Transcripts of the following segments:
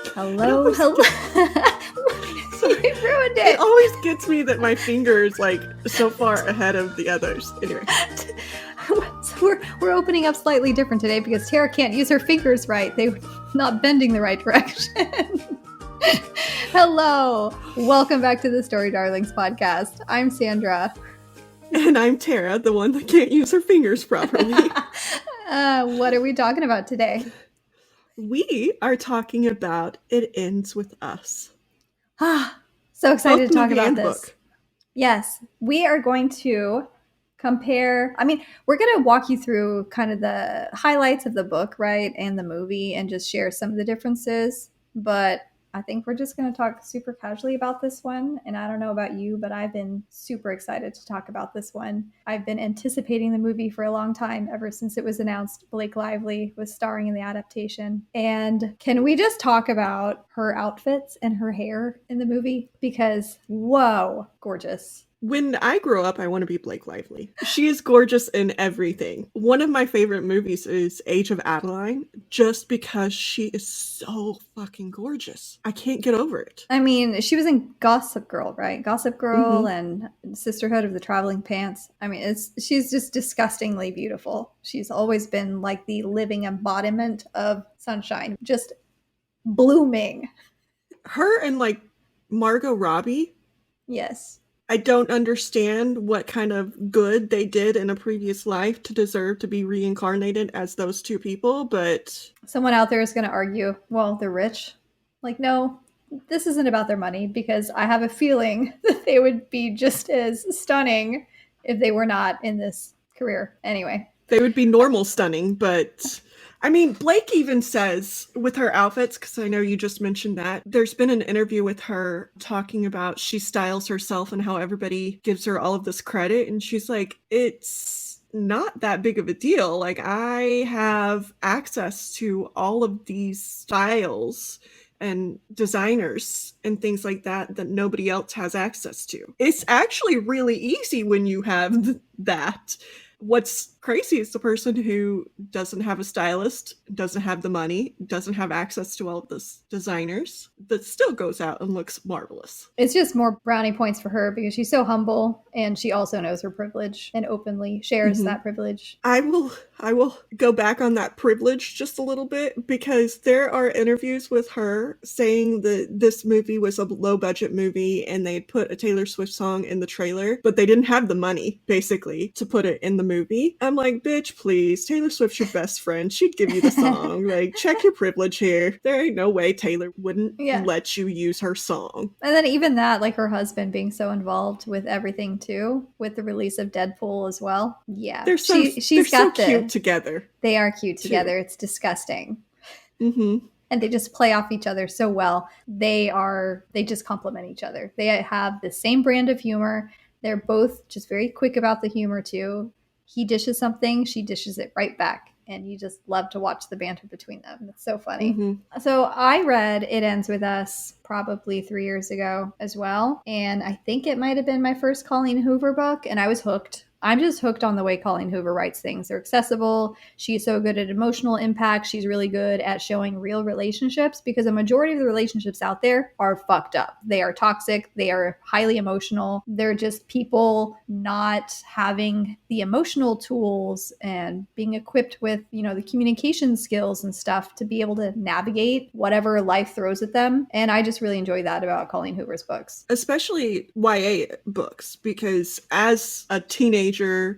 Hello, hello. You ruined it. It always gets me that my finger is like so far ahead of the others. Anyway. So we're opening up slightly different today because Tera can't use her fingers right. They're not bending the right direction. Hello. Welcome back to the Story Darlings podcast. I'm Sandra. And I'm Tera, the one that can't use her fingers properly. What are we talking about today? We are talking about It Ends With Us. So excited to talk about this. Book. Yes, we are going to compare. We're going to walk you through kind of the highlights of the book, right? And the movie and just share some of the differences. But I think we're just going to talk super casually about this one. And I don't know about you, but I've been super excited to talk about this one. I've been anticipating the movie for a long time, ever since it was announced Blake Lively was starring in the adaptation. And can we just talk about her outfits and her hair in the movie? Because, whoa, gorgeous. When I grow up, I want to be Blake Lively. She is gorgeous in everything. One of my favorite movies is Age of Adeline, just because she is so fucking gorgeous. I can't get over it. I mean, she was in Gossip Girl, right? Gossip Girl and Sisterhood of the Traveling Pants. I mean, she's just disgustingly beautiful. She's always been like the living embodiment of sunshine, just blooming. Her and like Margot Robbie. Yes. I don't understand what kind of good they did in a previous life to deserve to be reincarnated as those two people, but... Someone out there is going to argue, well, they're rich. Like, no, this isn't about their money, because I have a feeling that they would be just as stunning if they were not in this career. Anyway. They would be normal stunning, but... I mean, Blake even says with her outfits, because I know you just mentioned that, there's been an interview with her talking about she styles herself and how everybody gives her all of this credit. And she's like, it's not that big of a deal. Like, I have access to all of these styles and designers and things like that nobody else has access to. It's actually really easy when you have that. What's crazy is the person who doesn't have a stylist, doesn't have the money, doesn't have access to all of those designers, that still goes out and looks marvelous. It's just more brownie points for her because she's so humble and she also knows her privilege and openly shares that privilege. I will go back on that privilege just a little bit, because there are interviews with her saying that this movie was a low budget movie and they'd put a Taylor Swift song in the trailer, but they didn't have the money basically to put it in the movie. I'm like, bitch, please, Taylor Swift's your best friend. She'd give you the song. Like, check your privilege here. There ain't no way Taylor wouldn't let you use her song. And then even that, like her husband being so involved with everything too, with the release of Deadpool as well. Yeah, they're so cute together. They are cute together. It's disgusting. Mm-hmm. And they just play off each other so well. They just complement each other. They have the same brand of humor. They're both just very quick about the humor too. He dishes something, she dishes it right back. And you just love to watch the banter between them. It's so funny. Mm-hmm. So I read It Ends With Us probably 3 years ago as well. And I think it might have been my first Colleen Hoover book. And I was hooked. I'm just hooked on the way Colleen Hoover writes things. They're accessible. She's so good at emotional impact. She's really good at showing real relationships, because a majority of the relationships out there are fucked up. They are toxic. They are highly emotional. They're just people not having the emotional tools and being equipped with, the communication skills and stuff to be able to navigate whatever life throws at them. And I just really enjoy that about Colleen Hoover's books. Especially YA books, because as a teenager,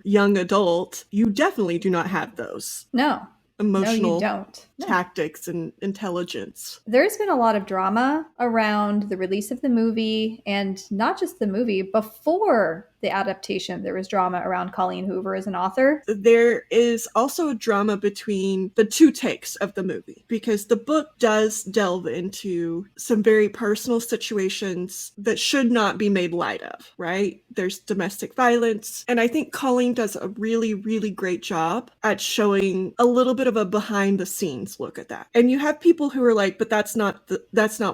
young adult, you definitely do not have those. No. Emotional No, you don't. tactics and intelligence. There's been a lot of drama around the release of the movie, and not just the movie. Before the adaptation, there was drama around Colleen Hoover as an author. There is also a drama between the two takes of the movie, because the book does delve into some very personal situations that should not be made light of, right? There's domestic violence, and I think Colleen does a really, really great job at showing a little bit of a behind the scenes look at that. And you have people who are like, but that's not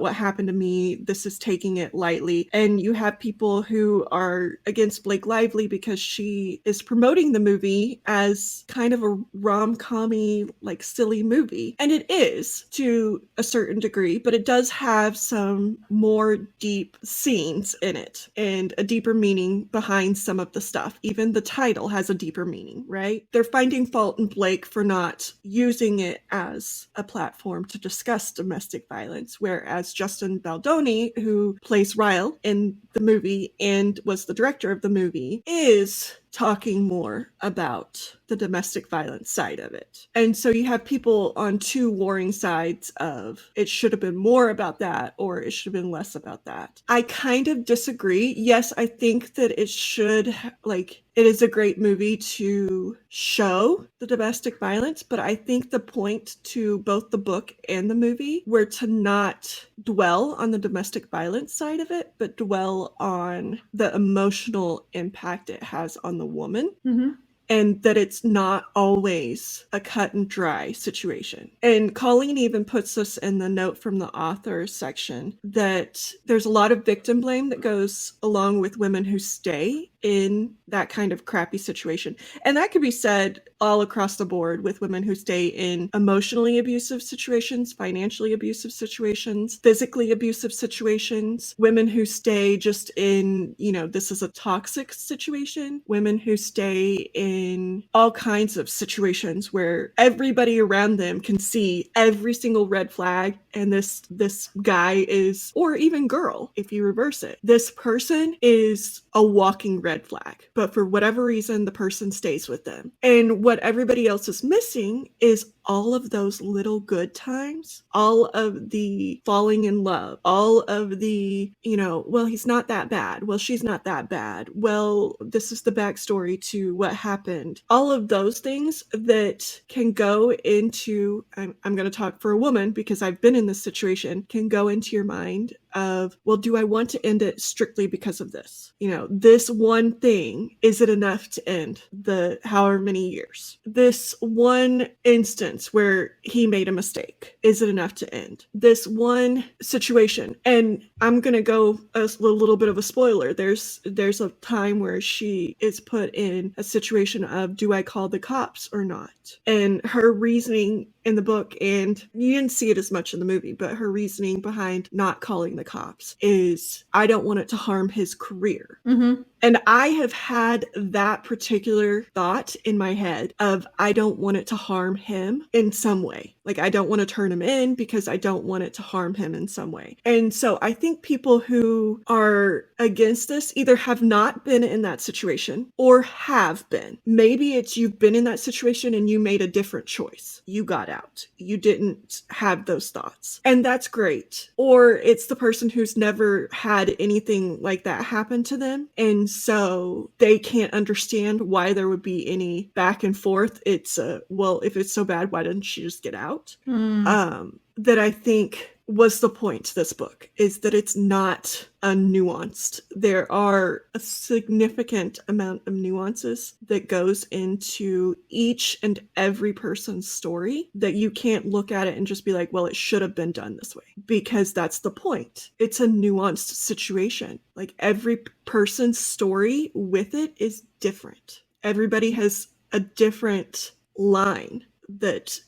what happened to me. This is taking it lightly. And you have people who are against Blake Lively because she is promoting the movie as kind of a rom-com-y, like silly movie. And it is to a certain degree, but it does have some more deep scenes in it and a deeper meaning behind some of the stuff. Even the title has a deeper meaning, right? They're finding fault in Blake for not using it as a platform to discuss domestic violence, whereas Justin Baldoni, who plays Ryle in the movie and was the director of the movie, is talking more about the domestic violence side of it. And so you have people on two warring sides of it should have been more about that or it should have been less about that. I kind of disagree. Yes, I think that it should, like, it is a great movie to show the domestic violence, but I think the point to both the book and the movie were to not dwell on the domestic violence side of it, but dwell on the emotional impact it has on the woman. Mm-hmm. And that it's not always a cut and dry situation. And Colleen even puts this in the note from the author section that there's a lot of victim blame that goes along with women who stay in that kind of crappy situation. And that could be said all across the board with women who stay in emotionally abusive situations, financially abusive situations, physically abusive situations, women who stay just in, this is a toxic situation, women who stay in all kinds of situations where everybody around them can see every single red flag, and this guy is, or even girl, if you reverse it, this person is a walking red flag, but for whatever reason the person stays with them. And what everybody else is missing is all of those little good times, all of the falling in love, all of the, well, he's not that bad, well, she's not that bad, well, this is the backstory to what happened, all of those things that can go into, I'm going to talk for a woman because I've been in this situation, can go into your mind of, well, do I want to end it strictly because of this? This one thing, is it enough to end the however many years? This one instance where he made a mistake, is it enough to end? This one situation, and I'm going to go a little bit of a spoiler. There's a time where she is put in a situation of, do I call the cops or not? And her reasoning in the book, and you didn't see it as much in the movie, but her reasoning behind not calling the cops is, I don't want it to harm his career. Mm-hmm. And I have had that particular thought in my head of, I don't want it to harm him in some way. Like, I don't want to turn him in because I don't want it to harm him in some way. And so I think people who are against this either have not been in that situation or have been. Maybe it's you've been in that situation and you made a different choice. You got out. You didn't have those thoughts. And that's great. Or it's the person who's never had anything like that happen to them. And so they can't understand why there would be any back and forth. It's well, if it's so bad, why didn't she just get out? That I think was the point to this book, is that it's not nuanced. There are a significant amount of nuances that goes into each and every person's story that you can't look at it and just be like, well, it should have been done this way, because that's the point. It's a nuanced situation. Like, every person's story with it is different. Everybody has a different line that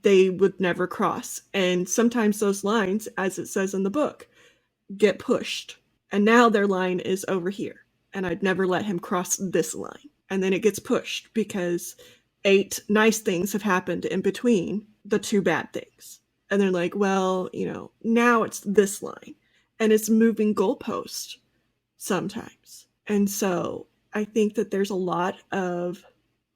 they would never cross. And sometimes those lines, as it says in the book, get pushed. And now their line is over here. And I'd never let him cross this line. And then it gets pushed because 8 nice things have happened in between the 2 bad things. And they're like, well, now it's this line. And it's moving goalpost sometimes. And so I think that there's a lot of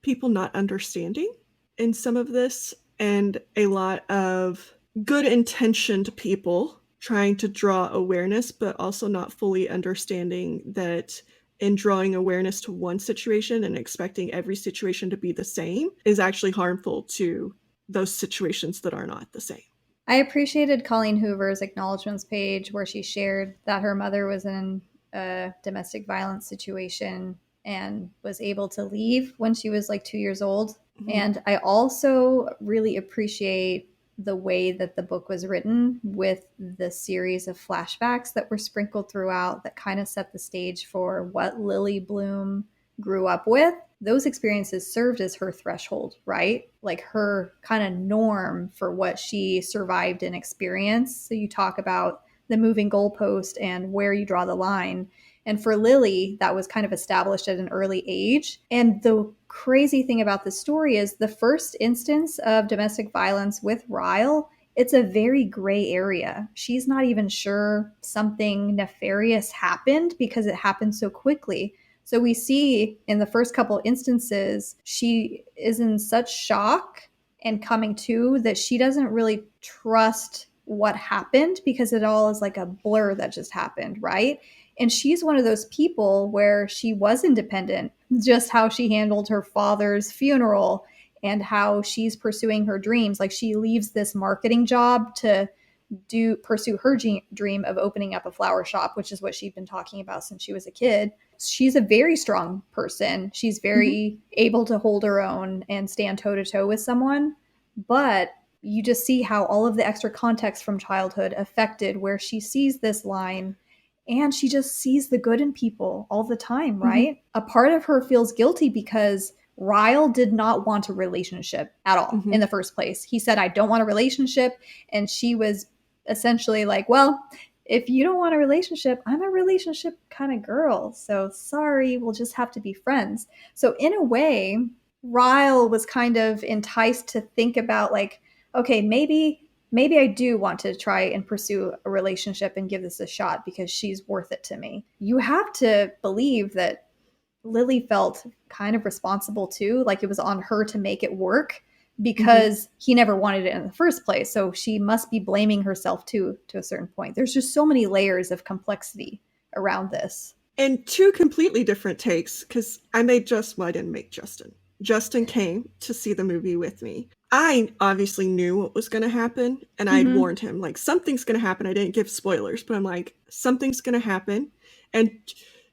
people not understanding in some of this, and a lot of good intentioned people trying to draw awareness, but also not fully understanding that in drawing awareness to one situation and expecting every situation to be the same is actually harmful to those situations that are not the same. I appreciated Colleen Hoover's acknowledgments page where she shared that her mother was in a domestic violence situation and was able to leave when she was like 2 years old. Mm-hmm. And I also really appreciate the way that the book was written, with the series of flashbacks that were sprinkled throughout that kind of set the stage for what Lily Bloom grew up with. Those experiences served as her threshold, right? Like her kind of norm for what she survived and experienced. So you talk about the moving goalpost and where you draw the line. And for Lily, that was kind of established at an early age. And the crazy thing about this story is the first instance of domestic violence with Ryle, it's a very gray area. She's not even sure something nefarious happened because it happened so quickly. So we see in the first couple instances, she is in such shock and coming to that she doesn't really trust what happened because it all is like a blur that just happened, right? And she's one of those people where she was independent, just how she handled her father's funeral and how she's pursuing her dreams. Like she leaves this marketing job to pursue her dream of opening up a flower shop, which is what she'd been talking about since she was a kid. She's a very strong person. She's very able to hold her own and stand toe to toe with someone. But you just see how all of the extra context from childhood affected where she sees this line and she just sees the good in people all the time, right? A part of her feels guilty because Ryle did not want a relationship at all in the first place. He said, I don't want a relationship. And she was essentially like, well, if you don't want a relationship, I'm a relationship kind of girl. So sorry, we'll just have to be friends. So in a way, Ryle was kind of enticed to think about like, okay, maybe I do want to try and pursue a relationship and give this a shot because she's worth it to me. You have to believe that Lily felt kind of responsible too, like it was on her to make it work because he never wanted it in the first place. So she must be blaming herself too to a certain point. There's just so many layers of complexity around this. And two completely different takes, because I didn't make Justin. Justin came to see the movie with me. I obviously knew what was going to happen, and I had warned him, like, something's going to happen. I didn't give spoilers, but I'm like, something's going to happen. And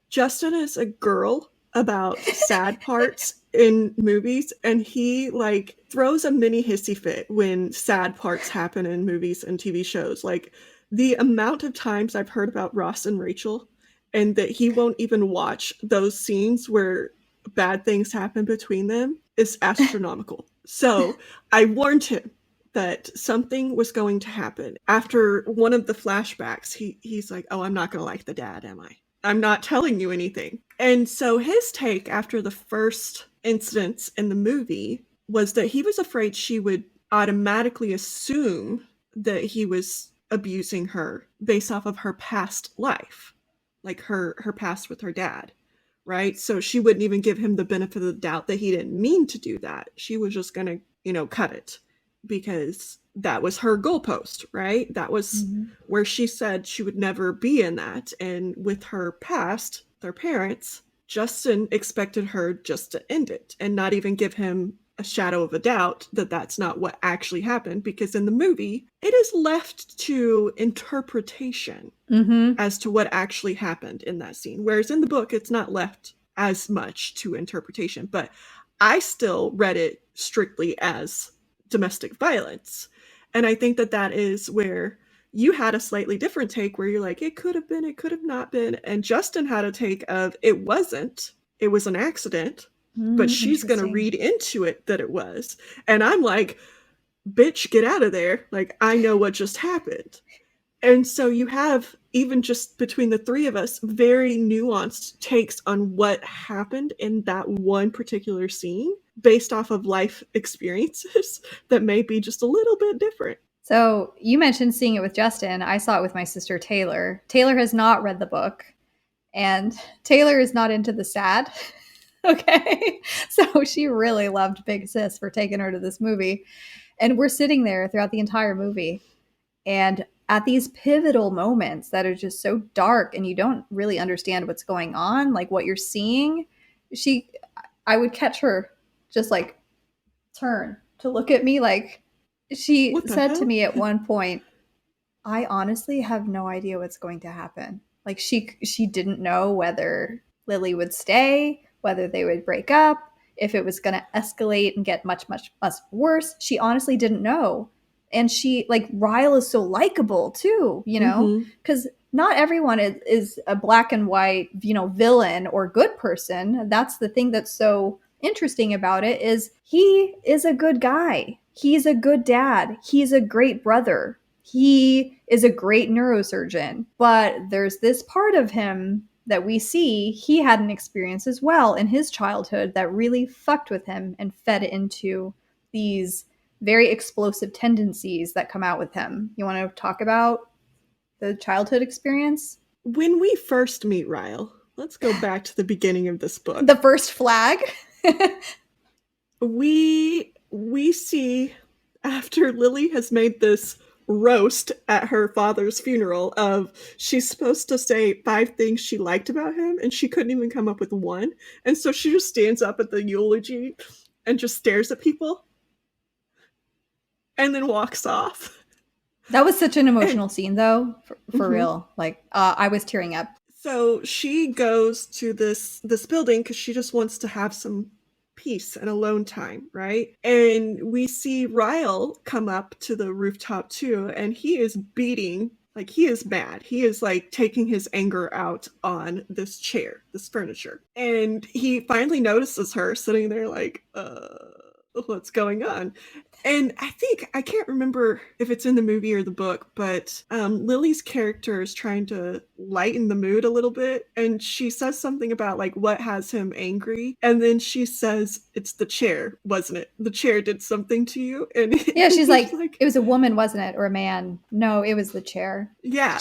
Justin is a girl about sad parts in movies, and he, like, throws a mini hissy fit when sad parts happen in movies and TV shows. Like, the amount of times I've heard about Ross and Rachel, and that he won't even watch those scenes where bad things happen between them is astronomical. So I warned him that something was going to happen. After one of the flashbacks, he's like, oh, I'm not going to like the dad, am I? I'm not telling you anything. And so his take after the first instance in the movie was that he was afraid she would automatically assume that he was abusing her based off of her past life, like her past with her dad, right? So she wouldn't even give him the benefit of the doubt that he didn't mean to do that. She was just going to, cut it because that was her goalpost, right? That was where she said she would never be in that. And with her past, their parents, Justin expected her just to end it and not even give him a shadow of a doubt that that's not what actually happened, because in the movie, it is left to interpretation as to what actually happened in that scene. Whereas in the book, it's not left as much to interpretation. But I still read it strictly as domestic violence. And I think that that is where you had a slightly different take where you're like, it could have been, it could have not been. And Justin had a take of it wasn't, it was an accident, but she's going to read into it that it was. And I'm like, bitch, get out of there. Like, I know what just happened. And so you have, even just between the three of us, very nuanced takes on what happened in that one particular scene based off of life experiences that may be just a little bit different. So you mentioned seeing it with Justin. I saw it with my sister Taylor. Taylor has not read the book, and Taylor is not into the sad. Okay. So she really loved Big Sis for taking her to this movie. And we're sitting there throughout the entire movie. And at these pivotal moments that are just so dark and you don't really understand what's going on, like what you're seeing, I would catch her just like turn to look at me. Like she said to me at one point, I honestly have no idea what's going to happen. Like she didn't know whether Lily would stay, whether they would break up, if it was going to escalate and get much, much, much worse. She honestly didn't know. And she, like, Ryle is so likable too, you know, Mm-hmm. because not everyone is a black and white, you know, villain or good person. That's the thing that's so interesting about it, is he is a good guy. He's a good dad. He's a great brother. He is a great neurosurgeon. But there's this part of him that we see he had an experience as well in his childhood that really fucked with him and fed into these very explosive tendencies that come out with him. You want to talk about the childhood experience? When we first meet Ryle, let's go back to the beginning of this The book. first flag? We see, after Lily has made this roast at her father's funeral of, she's supposed to say 5 things she liked about him and she couldn't even come up with one, and so she just stands up at the eulogy and just stares at people and then walks off. That was such an And emotional scene, though, for mhm. real. Like, I was tearing up. So she goes to this building because she just wants to have some peace and alone time, right? And we see Ryle come up to the rooftop too, and he is beating, like, he is mad. He is like taking his anger out on this chair, this furniture. And he finally notices her sitting there like, what's going on? And I think, I can't remember if it's in the movie or the book, but Lily's character is trying to lighten the mood a little bit. And she says something about like what has him angry. And then she says, it's the chair, wasn't it? The chair did something to you. And Yeah, she's he's like, like, it was a woman, wasn't it? Or a man? No, it was the chair. yeah.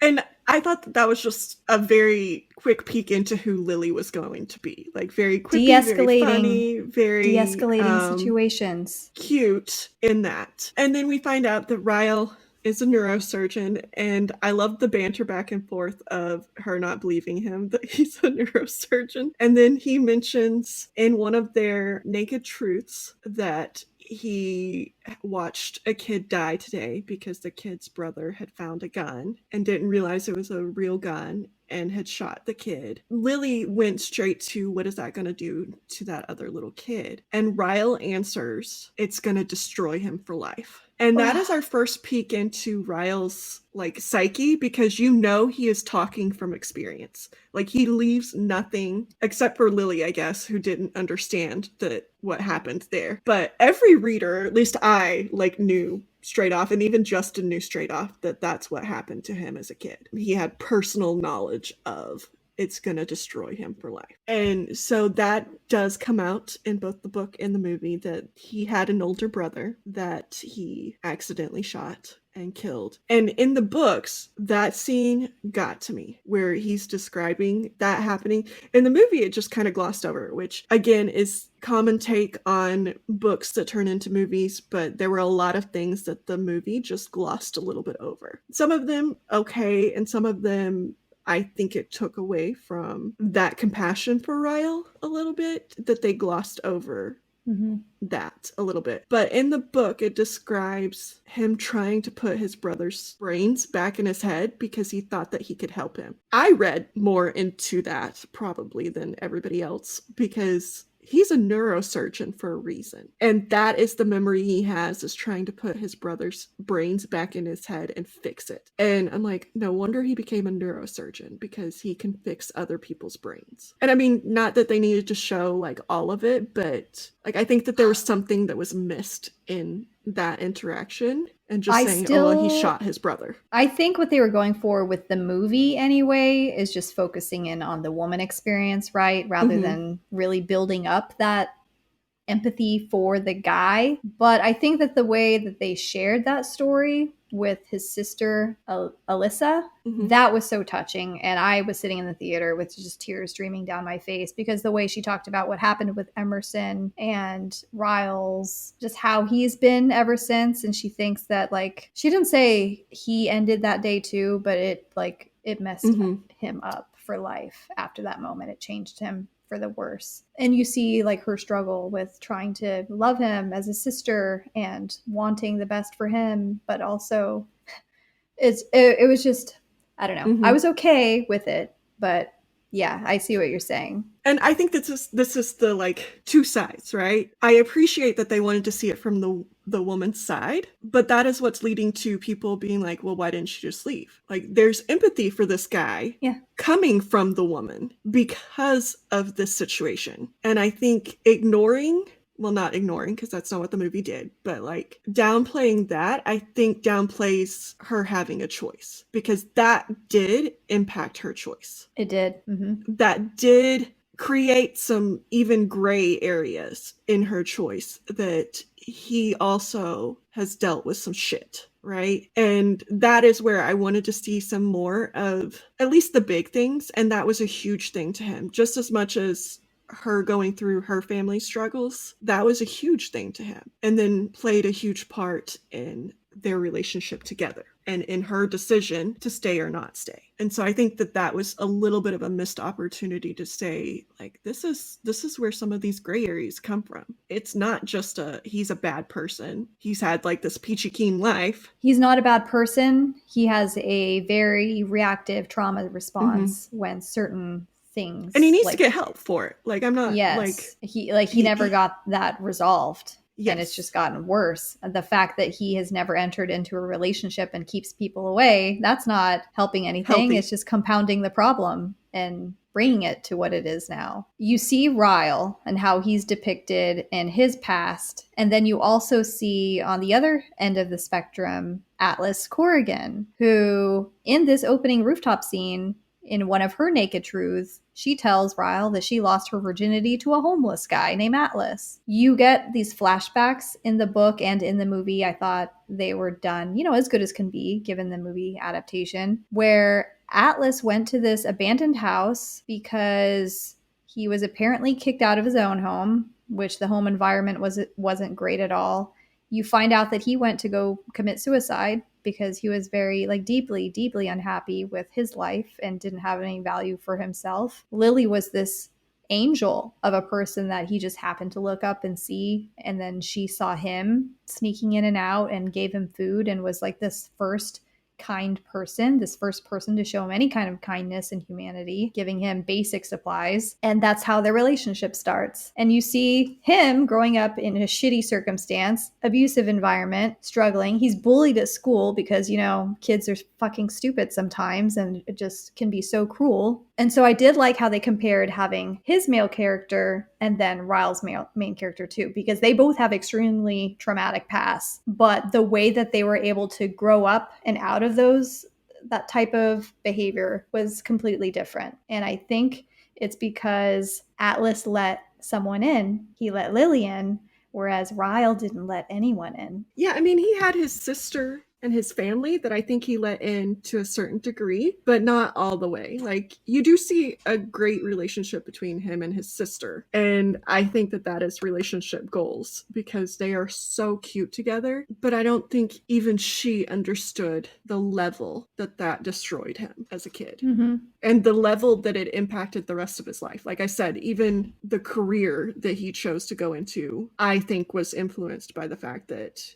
And I thought that was just a very quick peek into who Lily was going to be. Like, very quippy, very De-escalating, funny, very de-escalating situations. cute in that. And then we find out that Ryle is a neurosurgeon, and I love the banter back and forth of her not believing him that he's a neurosurgeon. And then he mentions in one of their naked truths that he watched a kid die today because the kid's brother had found a gun and didn't realize it was a real gun and had shot the kid. Lily went straight to, what is that going to do to that other little kid? And Ryle answers, it's going to destroy him for life. And that is our first peek into Ryle's like psyche, because you know he is talking from experience. Like, he leaves nothing except for Lily, I guess, who didn't understand that what happened there. But every reader, at least I, like, knew straight off, and even Justin knew straight off that that's what happened to him as a kid. He had personal knowledge of, it's going to destroy him for life. And so that does come out in both the book and the movie, that he had an older brother that he accidentally shot and killed. And in the books, that scene got to me, where he's describing that happening. In the movie, it just kind of glossed over, which again is common take on books that turn into movies, but there were a lot of things that the movie just glossed a little bit over. Some of them okay, and some of them I think it took away from that compassion for Ryle a little bit, that they glossed over that a little bit. But in the book, it describes him trying to put his brother's brains back in his head because he thought that he could help him. I read more into that probably than everybody else, because he's a neurosurgeon for a reason. And that is the memory he has, is trying to put his brother's brains back in his head and fix it. And I'm like, no wonder he became a neurosurgeon, because he can fix other people's brains. And I mean, not that they needed to show like all of it, but like, I think that there was something that was missed in that interaction, and just I saying, oh, well, he still, shot his brother. I think what they were going for with the movie anyway is just focusing in on the woman experience, right? Rather Mm-hmm. than really building up that empathy for the guy. But I think that the way that they shared that story with his sister, Alyssa, Mm-hmm. that was so touching. And I was sitting in the theater with just tears streaming down my face, because the way she talked about what happened with Emerson and Ryle's, just how he's been ever since. And she thinks that, like, she didn't say he ended that day too, but it messed Mm-hmm. him up for life after that moment. It changed him for the worse. And you see like her struggle with trying to love him as a sister and wanting the best for him, but also it was just, I don't know. I Mm-hmm. was okay with it, but Yeah, I see what you're saying. And I think this is the like two sides, right? I appreciate that they wanted to see it from the woman's side, but that is what's leading to people being like, well, why didn't she just leave? Like, there's empathy for this guy Yeah. coming from the woman because of this situation. And I think ignoring, well, not ignoring, because that's not what the movie did, but like downplaying that, I think downplays her having a choice, because that did impact her choice. It did. That did create some even gray areas in her choice, that he also has dealt with some shit, right? And that is where I wanted to see some more of at least the big things. And that was a huge thing to him, just as much as her going through her family struggles. That was a huge thing to him, and then played a huge part in their relationship together and in her decision to stay or not stay. And so I think that was a little bit of a missed opportunity to say, like, this is where some of these gray areas come from. It's not just he's a bad person. He's had like this peachy keen life. He's not a bad person. He has a very reactive trauma response when certain things, and he needs to get help for it. Like, I'm not yes, he never got that resolved. Yes. And it's just gotten worse. The fact that he has never entered into a relationship and keeps people away, that's not helping anything. Healthy. It's just compounding the problem and bringing it to what it is now. You see Ryle and how he's depicted in his past. And then you also see on the other end of the spectrum, Atlas Corrigan, who in this opening rooftop scene, in one of her naked truths, she tells Ryle that she lost her virginity to a homeless guy named Atlas. You get these flashbacks in the book and in the movie. I thought they were done, as good as can be given the movie adaptation, where Atlas went to this abandoned house because he was apparently kicked out of his own home, which the home environment wasn't great at all. You find out that he went to go commit suicide because he was very deeply, deeply unhappy with his life and didn't have any value for himself. Lily was this angel of a person that he just happened to look up and see. And then she saw him sneaking in and out and gave him food and was like this first kind person, this first person to show him any kind of kindness and humanity, giving him basic supplies. And that's how their relationship starts. And you see him growing up in a shitty circumstance, abusive environment, struggling. He's bullied at school because, kids are fucking stupid sometimes and it just can be so cruel. And so I did like how they compared having his male character and then Ryle's main character too, because they both have extremely traumatic pasts. But the way that they were able to grow up and out of that type of behavior was completely different. And I think it's because Atlas let someone in. He let Lily in, whereas Ryle didn't let anyone in. Yeah, I mean, he had his sister and his family that I think he let in to a certain degree, but not all the way. Like, you do see a great relationship between him and his sister. And I think that is relationship goals because they are so cute together. But I don't think even she understood the level that destroyed him as a kid. Mm-hmm. And the level that it impacted the rest of his life. Like I said, even the career that he chose to go into, I think was influenced by the fact that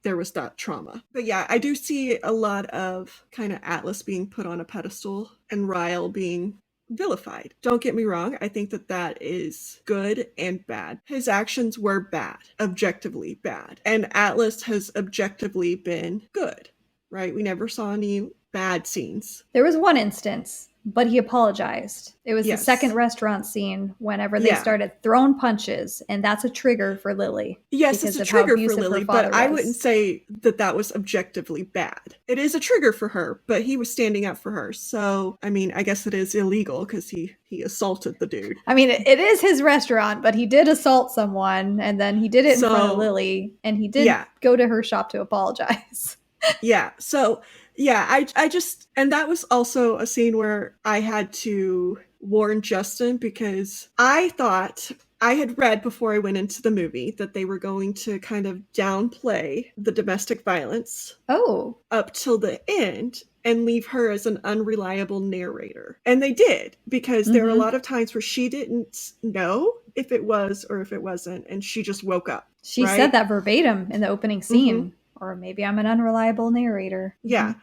there was that trauma. But yeah, I do see a lot of kind of Atlas being put on a pedestal and Ryle being vilified. Don't get me wrong, I think that is good and bad. His actions were bad, objectively bad. And Atlas has objectively been good, right? We never saw any bad scenes. There was one instance, but he apologized. It was the second restaurant scene whenever they started throwing punches, and that's a trigger for Lily. Yes, it's a trigger for Lily, but I wouldn't say that was objectively bad. It is a trigger for her, but he was standing up for her. So, I mean, I guess it is illegal because he assaulted the dude. I mean, it is his restaurant, but he did assault someone, and then he did it in front of Lily, and he did go to her shop to apologize. Yeah, so... yeah, I just, and that was also a scene where I had to warn Justin because I thought, I had read before I went into the movie that they were going to kind of downplay the domestic violence up till the end and leave her as an unreliable narrator. And they did, because there were a lot of times where she didn't know if it was or if it wasn't, and she just woke up. She said that verbatim in the opening scene. Or maybe I'm an unreliable narrator. Yeah.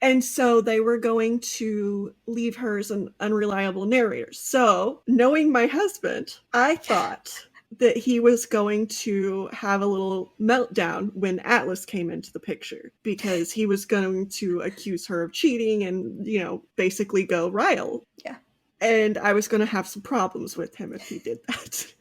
And so they were going to leave her as an unreliable narrator. So, knowing my husband, I thought that he was going to have a little meltdown when Atlas came into the picture because he was going to accuse her of cheating and, basically go Ryle. Yeah. And I was going to have some problems with him if he did that.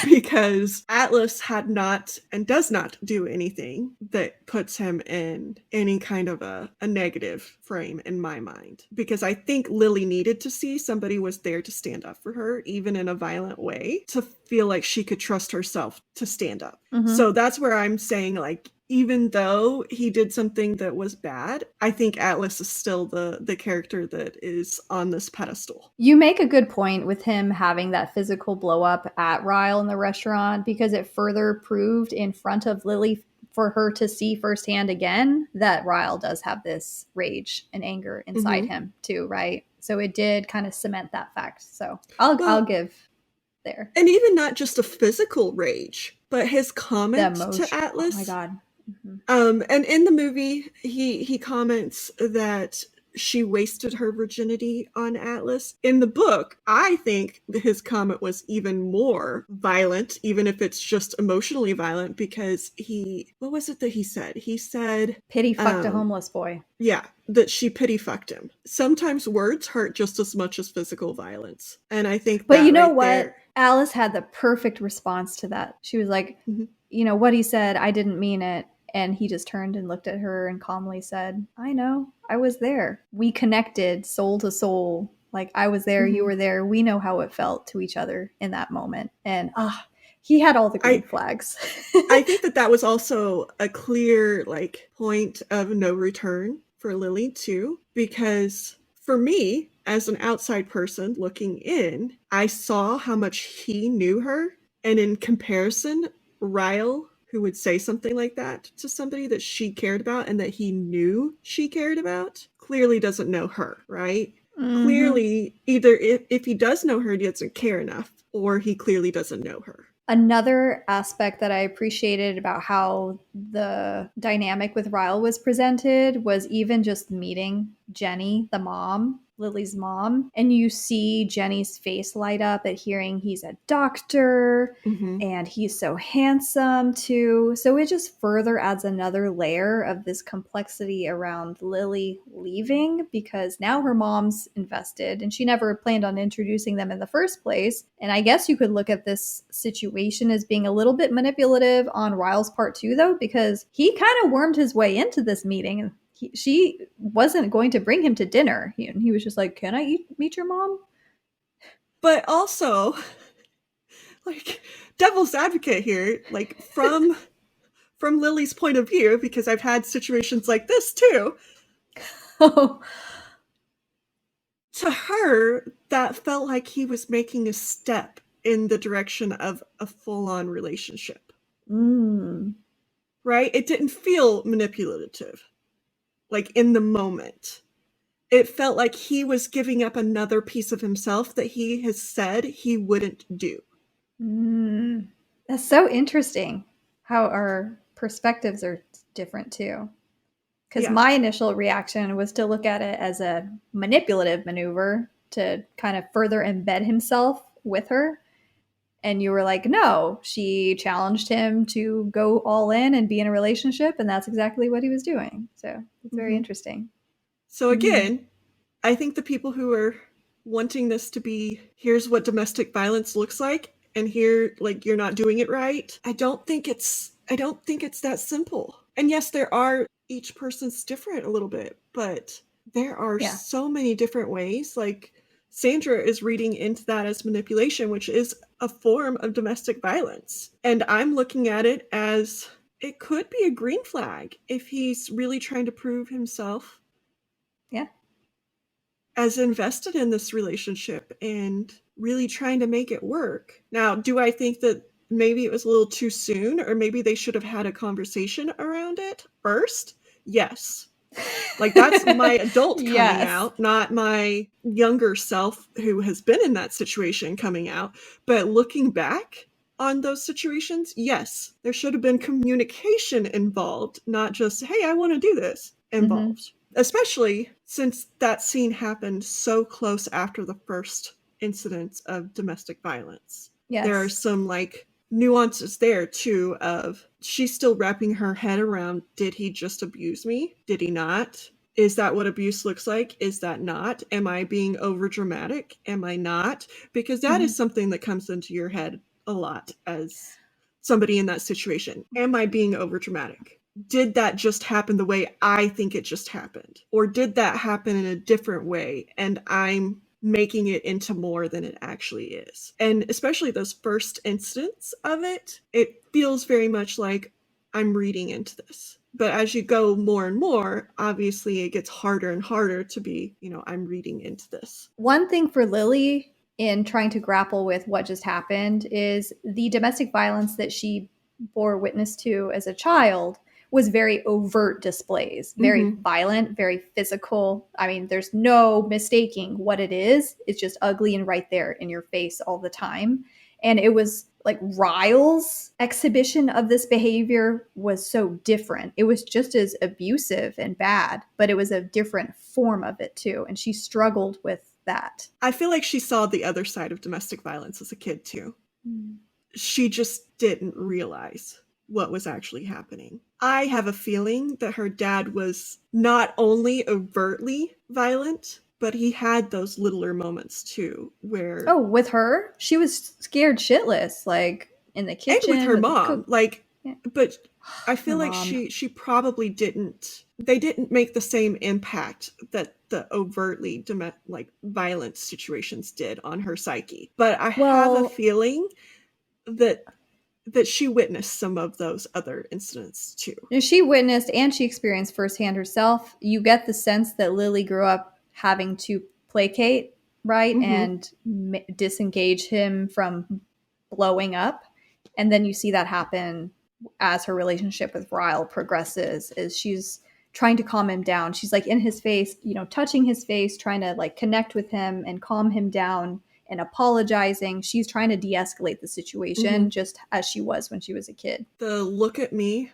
Because Atlas had not and does not do anything that puts him in any kind of a negative frame in my mind. Because I think Lily needed to see somebody was there to stand up for her, even in a violent way, to feel like she could trust herself to stand up. Mm-hmm. So that's where I'm saying, like, even though he did something that was bad, I think Atlas is still the character that is on this pedestal. You make a good point with him having that physical blow up at Ryle in the restaurant, because it further proved in front of Lily for her to see firsthand again that Ryle does have this rage and anger inside him too, right? So it did kind of cement that fact. So I'll give there. And even not just a physical rage, but his comment to Atlas. Oh my God. And in the movie, he comments that she wasted her virginity on Atlas. In the book, I think his comment was even more violent, even if it's just emotionally violent, because what was it that he said? He said, pity fucked a homeless boy. Yeah, that she pity fucked him. Sometimes words hurt just as much as physical violence. And I think But that you know right what? there, Alice had the perfect response to that. She was like, what he said, I didn't mean it. And he just turned and looked at her and calmly said, I know, I was there. We connected soul to soul. Like, I was there, you were there. We know how it felt to each other in that moment. And he had all the green flags. I think that was also a clear, like, point of no return for Lily too, because for me, as an outside person looking in, I saw how much he knew her. And in comparison, Ryle, who would say something like that to somebody that she cared about and that he knew she cared about, clearly doesn't know her, right? Clearly, either if he does know her, he doesn't care enough, or he clearly doesn't know her. Another aspect that I appreciated about how the dynamic with Ryle was presented was even just meeting Jenny, the mom, Lily's mom, and you see Jenny's face light up at hearing he's a doctor and he's so handsome too. So it just further adds another layer of this complexity around Lily leaving, because now her mom's invested and she never planned on introducing them in the first place. And I guess you could look at this situation as being a little bit manipulative on Ryle's part too, though, because he kind of wormed his way into this meeting. She wasn't going to bring him to dinner. He was just like, can I meet your mom? But also, like, devil's advocate here, like, from Lily's point of view, because I've had situations like this too. To her, that felt like he was making a step in the direction of a full-on relationship. Right? It didn't feel manipulative, like, in the moment. It felt like he was giving up another piece of himself that he has said he wouldn't do. That's so interesting how our perspectives are different too. Because my initial reaction was to look at it as a manipulative maneuver to kind of further embed himself with her. And you were like, no, she challenged him to go all in and be in a relationship. And that's exactly what he was doing. So it's very interesting. So again, I think the people who are wanting this to be, here's what domestic violence looks like, and here, like, you're not doing it right, I don't think it's that simple. And yes, each person's different a little bit, but there are so many different ways. Like, Sandra is reading into that as manipulation, which is a form of domestic violence. And I'm looking at it as it could be a green flag if he's really trying to prove himself as invested in this relationship and really trying to make it work. Now, do I think that maybe it was a little too soon, or maybe they should have had a conversation around it first? Yes. Like, that's my adult coming out, not my younger self who has been in that situation coming out. But looking back on those situations, yes, there should have been communication involved, not just, hey, I want to do this involved. especially since that scene happened so close after the first incidents of domestic violence. There are Yes. some like nuances there too of she's still wrapping her head around, did he just abuse me? Did he not? Is that what abuse looks like? Is that not? Am I being over dramatic? Am I not? Because that Mm-hmm. is something that comes into your head a lot as somebody in that situation. Am I being over dramatic? Did that just happen the way I think it just happened? Or did that happen in a different way and I'm making it into more than it actually is? And especially those first instance of it, it feels very much like I'm reading into this. But as you go more and more, obviously it gets harder and harder to be, I'm reading into this. One thing for Lily in trying to grapple with what just happened is the domestic violence that she bore witness to as a child was very overt displays, very Mm-hmm. violent, very physical. I mean, there's no mistaking what it is. It's just ugly and right there in your face all the time. And it was like Ryle's exhibition of this behavior was so different. It was just as abusive and bad, but it was a different form of it too. And she struggled with that. I feel like she saw the other side of domestic violence as a kid too. Mm. She just didn't realize what was actually happening. I have a feeling that her dad was not only overtly violent, but he had those littler moments too, where. Oh, with her, she was scared shitless, like in the And with kitchen her with the mom, cook. like, Yeah. but I Her feel like mom. she probably didn't. They didn't make the same impact that the overtly like violent situations did on her psyche. But I have a Well, feeling that she witnessed some of those other incidents too. she witnessed and she experienced firsthand herself. You get the sense that Lily grew up having to placate, right, Mm-hmm. and disengage him from blowing up. And then you see that happen as her relationship with Ryle progresses, as she's trying to calm him down. She's like in his face, touching his face, trying to like connect with him and calm him down and apologizing. She's trying to de-escalate the Mm-hmm. situation just as she was when she was a kid. The look at me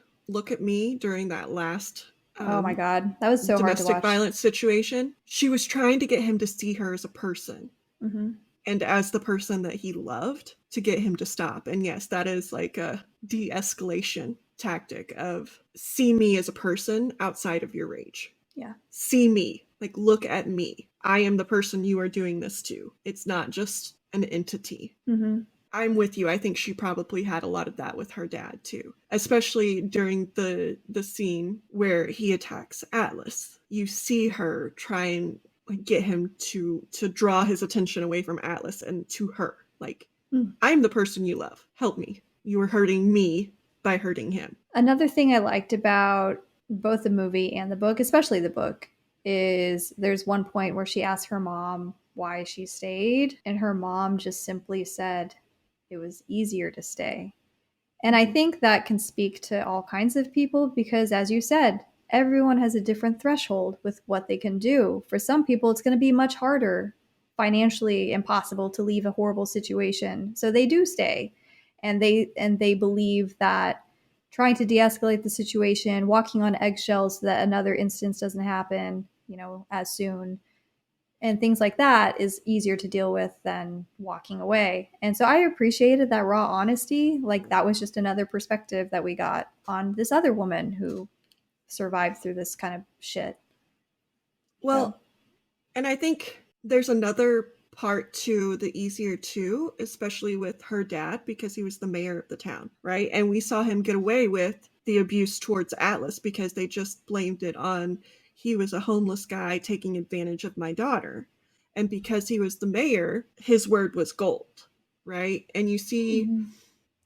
during that last Oh my God. That was so hard to domestic watch. violence situation, she was trying to get him to see her as a person Mm-hmm. and as the person that he loved to get him to stop. And yes, that is like a de escalation tactic of see me as a person outside of your rage. Yeah. See me, like look at me. I am the person you are doing this to. It's not just an entity. Mm-hmm. I'm with you. I think she probably had a lot of that with her dad too, especially during the scene where he attacks Atlas. You see her try and like get him to draw his attention away from Atlas and to her. Like, Mm. I'm the person you love. Help me. You are hurting me by hurting him. Another thing I liked about both the movie and the book, especially the book, is there's one point where she asked her mom why she stayed, and her mom just simply said it was easier to stay. And I think that can speak to all kinds of people because, as you said, everyone has a different threshold with what they can do. For some people, it's going to be much harder, financially impossible to leave a horrible situation. So they do stay. And they believe that trying to de-escalate the situation, walking on eggshells so that another instance doesn't happen, as soon, and things like that is easier to deal with than walking away. And so I appreciated that raw honesty. Like that was just another perspective that we got on this other woman who survived through this kind of shit. So, Well, and I think there's another part to the easier two, especially with her dad, because he was the mayor of the town, right? And we saw him get away with the abuse towards Atlas because they just blamed it on he was a homeless guy taking advantage of my daughter. And because he was the mayor, his word was gold, right? And you see mm-hmm.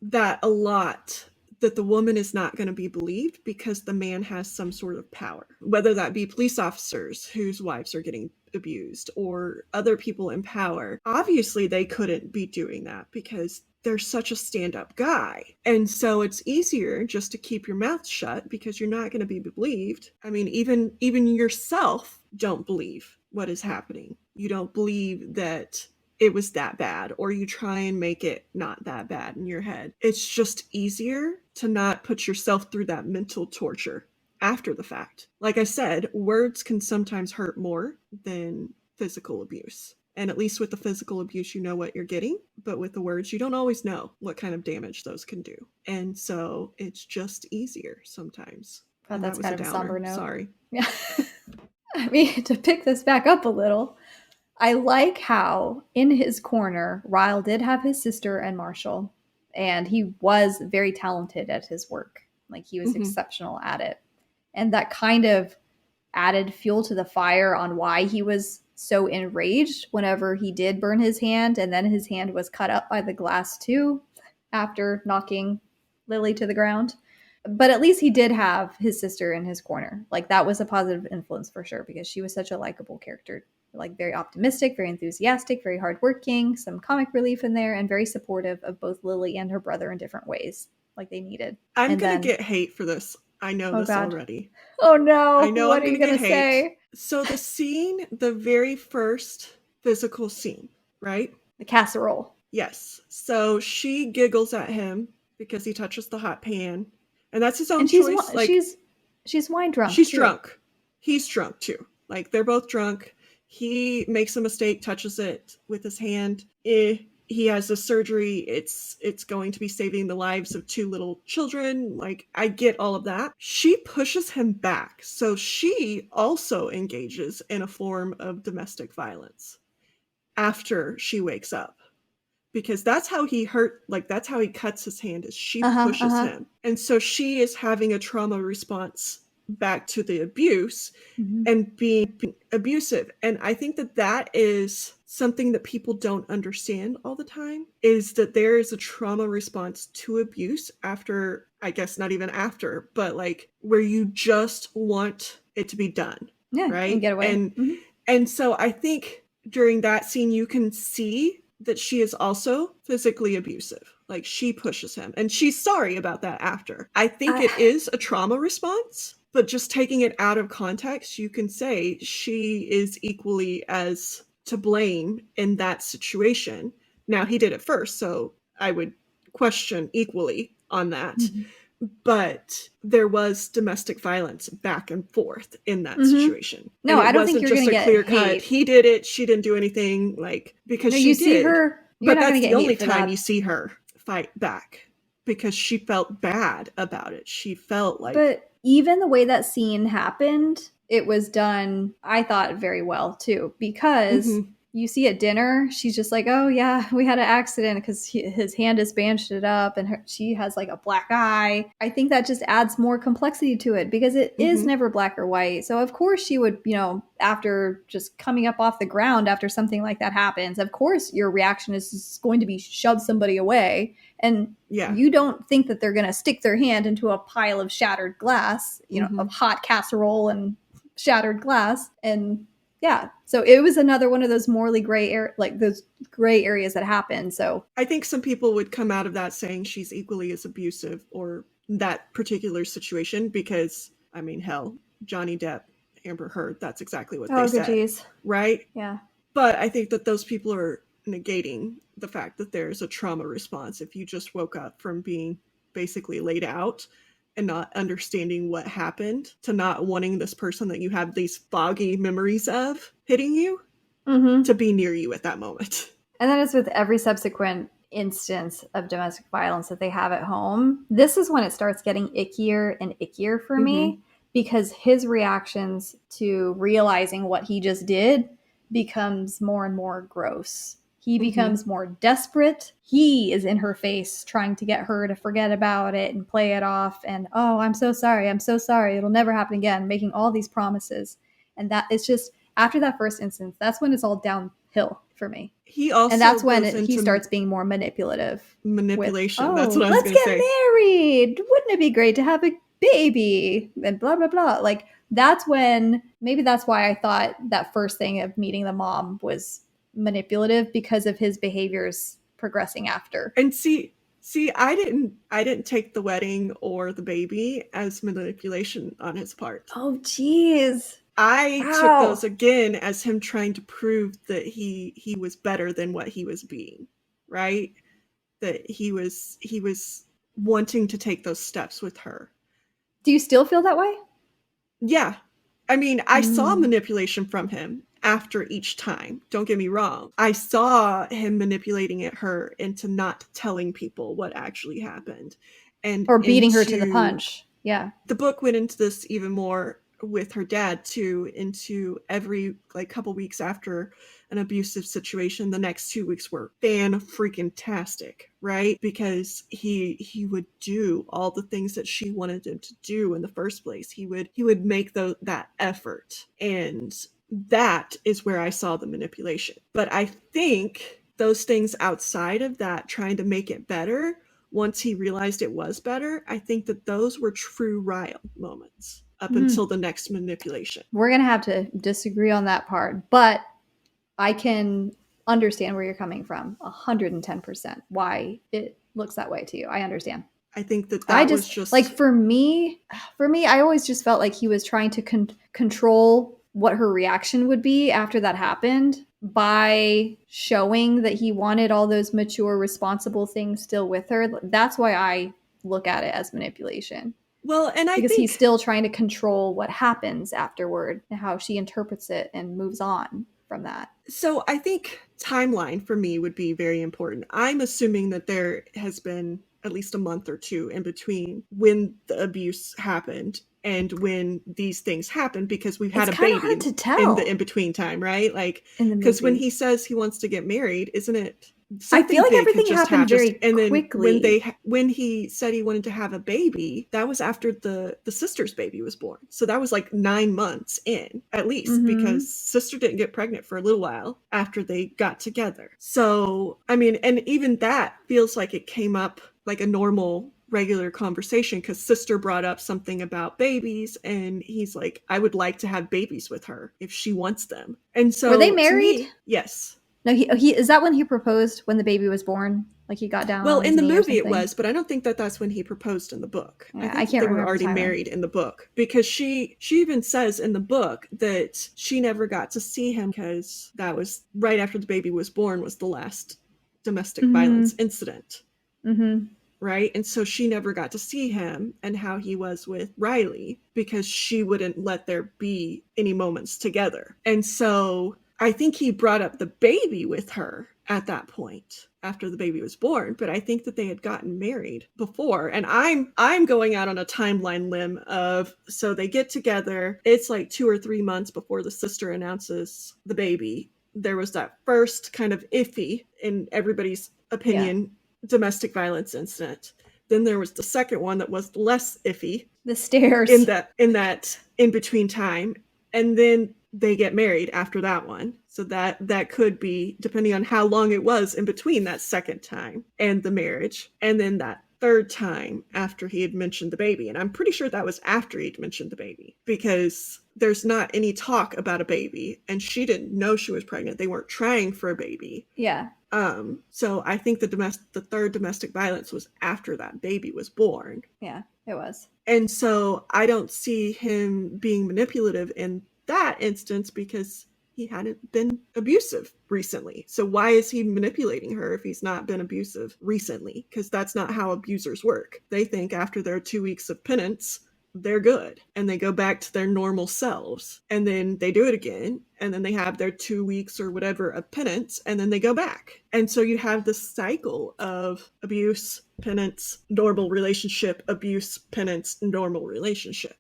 that a lot, that the woman is not going to be believed because the man has some sort of power, whether that be police officers whose wives are getting abused or other people in power. Obviously, they couldn't be doing that because they're such a stand-up guy. And so it's easier just to keep your mouth shut because you're not going to be believed. I mean, even yourself don't believe what is happening. You don't believe that it was that bad, or you try and make it not that bad in your head. It's just easier to not put yourself through that mental torture after the fact. Like I said, words can sometimes hurt more than physical abuse. And at least with the physical abuse, you know what you're getting. But with the words, you don't always know what kind of damage those can do. And so it's just easier sometimes. Oh, And that that's was a kind of a somber downer. note. Sorry. Yeah. I mean, to pick this back up a little, I like how in his corner, Ryle did have his sister and Marshall, and he was very talented at his work. Like he was Mm-hmm. exceptional at it. And that kind of added fuel to the fire on why he was so enraged whenever he did burn his hand, and then his hand was cut up by the glass too after knocking Lily to the ground. But at least he did have his sister in his corner. Like that was a positive influence for sure because she was such a likable character. Like very optimistic, very enthusiastic, very hardworking, some comic relief in there, and very supportive of both Lily and her brother in different ways, like they needed. I'm And going to then, get hate for this. I know oh this God, already. oh no, I know what I'm are going you to get gonna hate. say? So the scene, the very first physical scene, right? The casserole. Yes. So she giggles at him because he touches the hot pan. And that's his own And choice. Like, she's wine drunk she's too. drunk. He's drunk too. Like, they're both drunk. He makes a mistake, touches it with his hand. He has a surgery. It's going to be saving the lives of 2 little children. Like, I get all of that. She pushes him back. So she also engages in a form of domestic violence after she wakes up. Because that's how he hurt, like that's how he cuts his hand, is she pushes him. And so she is having a trauma response back to the abuse and being abusive. And I think that that is something that people don't understand all the time, is that there is a trauma response to abuse after, I guess not even after, but like where you just want it to be done. Yeah, Right. and get away. And so I think during that scene, you can see that she is also physically abusive. Like she pushes him and she's sorry about that after. I think it is a trauma response, but just taking it out of context, you can say she is equally as to blame in that situation. Now, he did it first, so I would question equally on that. But there was domestic violence back and forth in that situation. No, and it I don't think wasn't you're just gonna a get clear cut, hate. he did it, she didn't do anything, like, because No, she you see did. her. You're But not that's gonna get the only hate for time that. you see her fight back, because she felt bad about it. She felt like. But even the way that scene happened, it was done, I thought, very well too. Because you see at dinner, she's just like, "Oh yeah, we had an accident because his hand is bandaged up, and she has like a black eye." I think that just adds more complexity to it because it is never black or white. So of course she would, after just coming up off the ground after something like that happens, of course your reaction is going to be shove somebody away, and you don't think that they're going to stick their hand into a pile of shattered glass, of hot casserole and shattered glass. And yeah, so it was another one of those morally gray those gray areas that happen. So I think some people would come out of that saying she's equally as abusive, or that particular situation, because I mean, hell, Johnny Depp, Amber Heard, that's exactly what they said. Geez. Right? Yeah. But I think that those people are negating the fact that there's a trauma response. If you just woke up from being basically laid out and not understanding what happened, to not wanting this person that you have these foggy memories of hitting you, to be near you at that moment. And that is with every subsequent instance of domestic violence that they have at home. This is when it starts getting ickier and ickier for me, because his reactions to realizing what he just did becomes more and more gross. He becomes more desperate. He is in her face trying to get her to forget about it and play it off. And, "Oh, I'm so sorry. I'm so sorry. It'll never happen again," making all these promises. And that is just, after that first instance, that's when it's all downhill for me. He also, and that's when he starts being more manipulative. Manipulation. That's what I was let's going to say. Let's get married. Wouldn't it be great to have a baby? And blah, blah, blah. Like, that's when, maybe that's why I thought that first thing of meeting the mom was manipulative, because of his behaviors progressing after. And see, I didn't take the wedding or the baby as manipulation on his part. Oh, geez. I took those again as him trying to prove that he was better than what he was being, right? That he was wanting to take those steps with her. Do you still feel that way? Yeah. I mean, I saw Mm. manipulation from him after each time. Don't get me wrong. I saw him manipulating her into not telling people what actually happened and Or beating her to the into punch. Yeah. the book went into this even more with her dad too, into every like couple weeks after an abusive situation, the next 2 weeks were fan freaking tastic, right? Because he would do all the things that she wanted him to do in the first place. He would make that effort, and that is where I saw the manipulation. But I think those things outside of that, trying to make it better, once he realized it was better, I think that those were true Ryle moments up Mm. until the next manipulation. We're going to have to disagree on that part, but I can understand where you're coming from 110%. Why it looks that way to you. I understand. I think that I that was just like just, for me, I always just felt like he was trying to control what her reaction would be after that happened by showing that he wanted all those mature, responsible things still with her. That's why I look at it as manipulation well, and I because he's think, still trying to control what happens afterward and how she interprets it and moves on from that. so I think timeline for me would be very important. I'm assuming that there has been at least a month or two in between when the abuse happened and when these things happened, because we've It's had a kind of baby hard to in the tell in between time, right? Like, in the because when movie. he says he wants to get married, isn't it I feel something like big had everything just happened happened? Just, very and then quickly. when he said he wanted to have a baby, that was after the sister's baby was born. So that was like 9 months in, at least, because Mm-hmm. sister didn't get pregnant for a little while after they got together. So I mean, and even that feels like it came up like a normal regular conversation, because sister brought up something about babies and he's like, I would like to have babies with her if she wants them. And Were they so to married? me, yes. No, he is that when he proposed when the baby was born? Like he got down Well, on his in the knee or movie it something? was, but I don't think that that's when he proposed in the book. I Yeah, I think that can't they were remember the already timeline. married in the book, because she even says in the book that she never got to see him because that was right after the baby was born, was the last domestic violence Mm-hmm. incident, Mm-hmm. right? And so she never got to see him and how he was with Riley, because she wouldn't let there be any moments together. And so I think he brought up the baby with her at that point after the baby was born, but I think that they had gotten married before. And I'm going out on a timeline limb of, so they get together, it's like 2 or 3 months before the sister announces the baby. There was that first kind of iffy, in everybody's Yeah. opinion, domestic violence incident. Then there was the second one that was less iffy The in stairs. that in between time, and then they get married after that one. So that could be, depending on how long it was in between that second time and the marriage, and then that third time after he had mentioned the baby. And I'm pretty sure that was after he'd mentioned the baby, because there's not any talk about a baby, and she didn't know she was pregnant. They weren't trying for a baby. Yeah. So I think the third domestic violence was after that baby was born. Yeah, it was. And so I don't see him being manipulative in that instance, because he hadn't been abusive recently. So why is he manipulating her if he's not been abusive recently? Because that's not how abusers work. They think after their 2 weeks of penance, they're good and they go back to their normal selves, and then they do it again, and then they have their 2 weeks or whatever of penance, and then they go back. And so you have this cycle of abuse, penance, normal relationship, abuse, penance, normal relationship.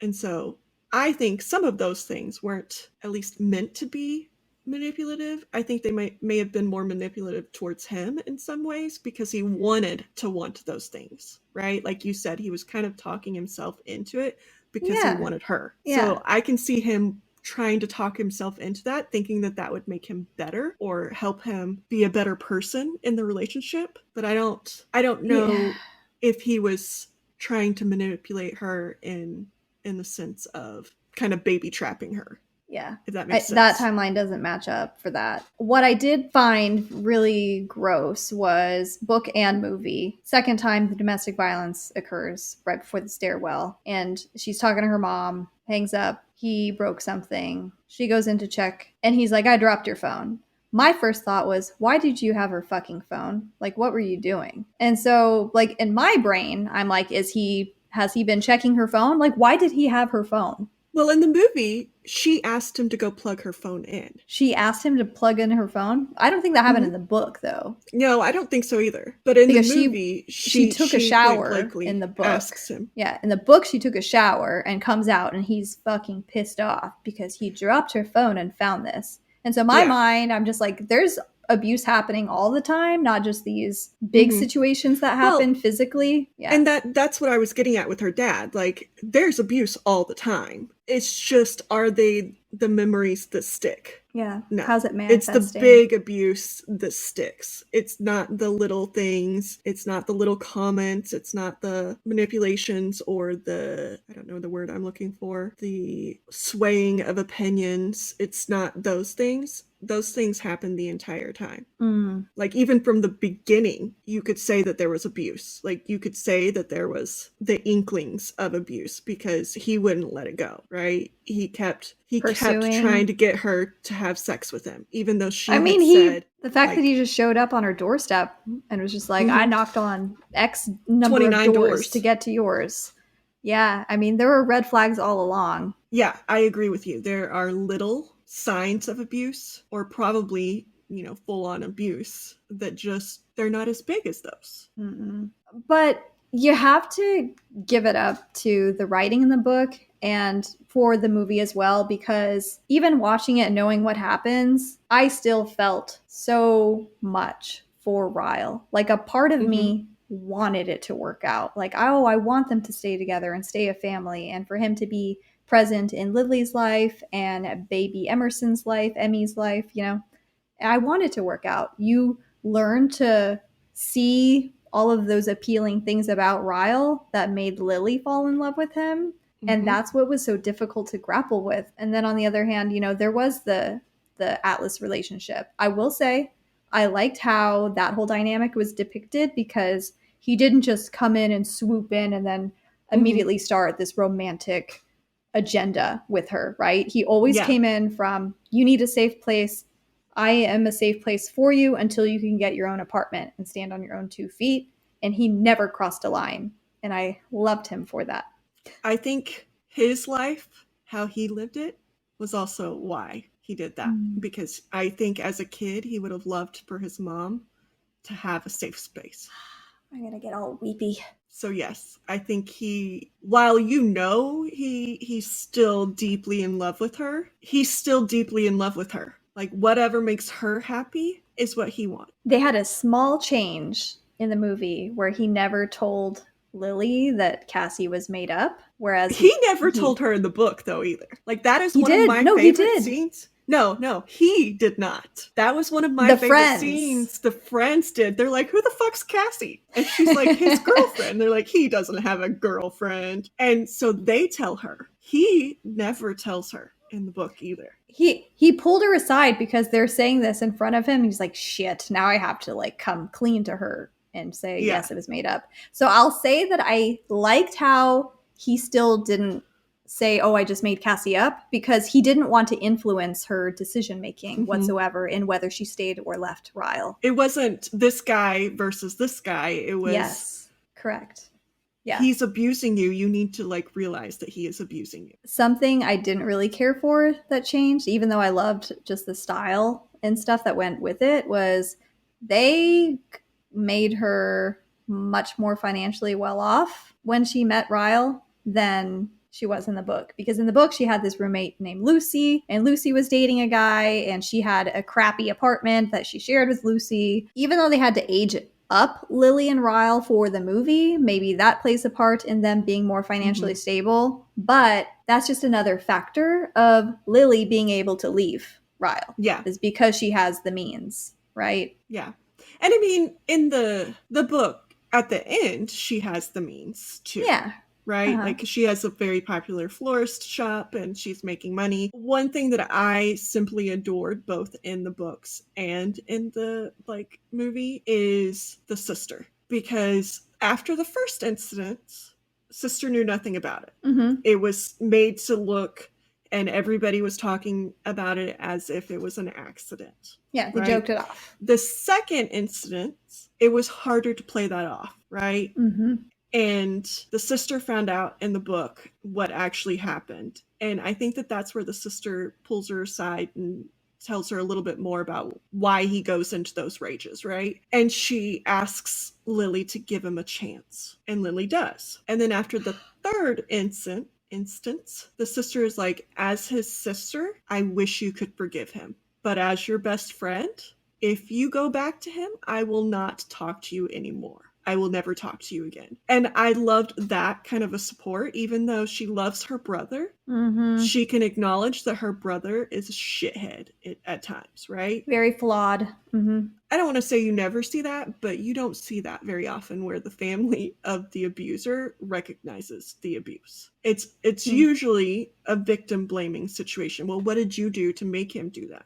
And so I think some of those things weren't at least meant to be manipulative. I think they may have been more manipulative towards him in some ways, because he wanted to want those things, right? Like you said, he was kind of talking himself into it because he Yeah. wanted her. Yeah. So I can see him trying to talk himself into that, thinking that that would make him better or help him be a better person in the relationship. But I don't Yeah. know if he was trying to manipulate her in the sense of kind of baby trapping her, Yeah. if that makes That sense. timeline doesn't match up for that. What I did find really gross was book and movie. Second time the domestic violence occurs right before the stairwell, and she's talking to her mom, hangs up. He broke something. She goes in to check, and he's like, I dropped your phone. My first thought was, why did you have her fucking phone? Like, what were you doing? And so, like, in my brain, I'm like, is he Has he been checking her phone? Like, why did he have her phone? Well, in the movie, she asked him to go plug her phone in. She asked him to plug in her phone. I don't think that happened Mhm. in the book, though. No, I don't think so either. But in the Because movie, she took a she point shower in blankly the book. asks him. Yeah, in the book she took a shower and comes out and he's fucking pissed off because he dropped her phone and found this. And so my Yeah. mind, I'm just like, there's abuse happening all the time, not just these big Mhm. situations that happen physically. Yeah. And that's what I was getting at with her dad. Like, there's abuse all the time. It's just, are they the memories that stick? Yeah. No. How's it It's the manifesting? big abuse that sticks. It's not the little things. It's not the little comments. It's not the manipulations or the, I don't know the word I'm looking for, the swaying of opinions. It's not those things. Those things happen the entire time. Like, even from the beginning, you could say that there was abuse. Like, you could say that there was the inklings of abuse because he wouldn't let it go, right? He kept trying to get her to have sex with him, even though she had said, the fact that like, he just showed up on her doorstep and was just like, I knocked on X number of 29 doors to get to yours. Yeah, I mean, there were red flags all along. Yeah, I agree with you. There are little signs of abuse, or probably, full on abuse, that just, they're not as big as those. But you have to give it up to the writing in the book and for the movie as well, because even watching it and knowing what happens, I still felt so much for Ryle. Like, a part of me wanted it to work out. Like, oh, I want them to stay together and stay a family, and for him to be present in Lily's life and baby Emerson's life, Emmy's life, I want it to work out. You learn to see all of those appealing things about Ryle that made Lily fall in love with him. And that's what was so difficult to grapple with. And then on the other hand, there was the Atlas relationship. I will say I liked how that whole dynamic was depicted, because he didn't just come in and swoop in and then immediately start this romantic agenda with her, right? He always came in from, you need a safe place. I am a safe place for you until you can get your own apartment and stand on your own 2 feet. And he never crossed a line. And I loved him for that. I think his life, how he lived it, was also why he did that. Because I think as a kid, he would have loved for his mom to have a safe space. I'm going to get all weepy. So yes, I think while he's still deeply in love with her, he's still deeply in love with her. Like, whatever makes her happy is what he wants. They had a small change in the movie where he never told Lily that Cassie was made up, whereas he never told her in the book, though, either. Like, that is one of my favorite scenes. No, he did not. That was one of my favorite scenes. The friends did. They're like, who the fuck's Cassie? And she's like, his girlfriend. They're like, he doesn't have a girlfriend. And so they tell her. He never tells her in the book either. He pulled her aside because they're saying this in front of him. He's like, shit, now I have to like come clean to her and say, yes, it was made up. So I'll say that I liked how he still didn't say, oh, I just made Cassie up, because he didn't want to influence her decision making whatsoever in whether she stayed or left Ryle. It wasn't this guy versus this guy. It was, yes, correct. Yeah. He's abusing you. You need to like realize that he is abusing you. Something I didn't really care for that changed, even though I loved just the style and stuff that went with it, was they made her much more financially well off when she met Ryle than she was in the book. Because in the book, she had this roommate named Lucy, and Lucy was dating a guy, and she had a crappy apartment that she shared with Lucy. Even though they had to age up Lily and Ryle for the movie, maybe that plays a part in them being more financially stable. But that's just another factor of Lily being able to leave Ryle. Yeah. Is because she has the means, right? Yeah. And I mean, in the book, at the end, she has the means too. Yeah. Right? Like, she has a very popular florist shop and she's making money. One thing that I simply adored, both in the books and in the like movie, is the sister. Because after the first incident, sister knew nothing about it. It was made to look, and everybody was talking about it as if it was an accident. Yeah, they joked it off. The second incident, it was harder to play that off, right? And the sister found out in the book what actually happened. And I think that that's where the sister pulls her aside and tells her a little bit more about why he goes into those rages, right? And she asks Lily to give him a chance. And Lily does. And then after the third instance, the sister is like, as his sister, I wish you could forgive him. But as your best friend, if you go back to him, I will not talk to you anymore. I will never talk to you again. And I loved that kind of a support, even though she loves her brother. Mm-hmm. She can acknowledge that her brother is a shithead at times, right? Very flawed. Mm-hmm. I don't want to say you never see that, but you don't see that very often where the family of the abuser recognizes the abuse. It's usually a victim blaming situation. Well, what did you do to make him do that?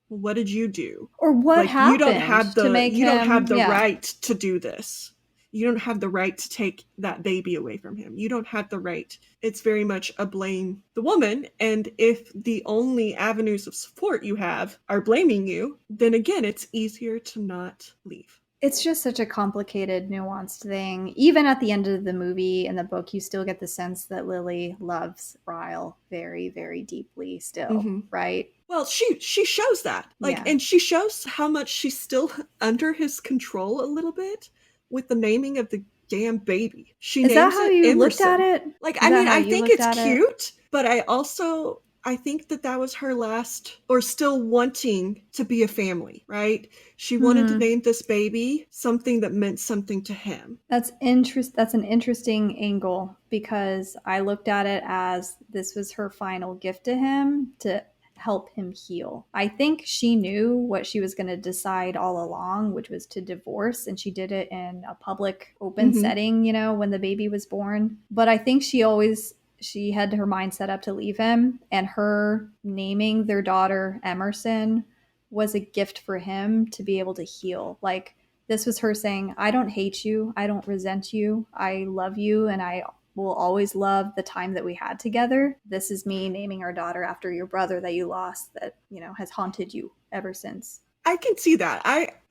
Well, what did you do? Or what happened you don't have the yeah. right to do this. You don't have the right to take that baby away from him. You don't have the right. It's very much a blame the woman. And if the only avenues of support you have are blaming you, then again, it's easier to not leave. It's just such a complicated, nuanced thing. Even at the end of the movie and the book, you still get the sense that Lily loves Ryle very, very deeply still, right? Well, she shows that. And she shows how much she's still under his control a little bit with the naming of the damn baby. She Is names that how it you Emerson. looked at it? I think it's cute, but I think that was her last, or still wanting to be a family, right? She wanted to name this baby something that meant something to him. That's an interesting angle, because I looked at it as this was her final gift to him to help him heal. I think she knew what she was going to decide all along, which was to divorce, and she did it in a public, open setting, when the baby was born. But I think she had her mind set up to leave him, and her naming their daughter Emerson was a gift for him to be able to heal. Like, this was her saying, I don't hate you, I don't resent you, I love you, and I will always love the time that we had together. This is me naming our daughter after your brother that you lost, that has haunted you ever since. I can see that.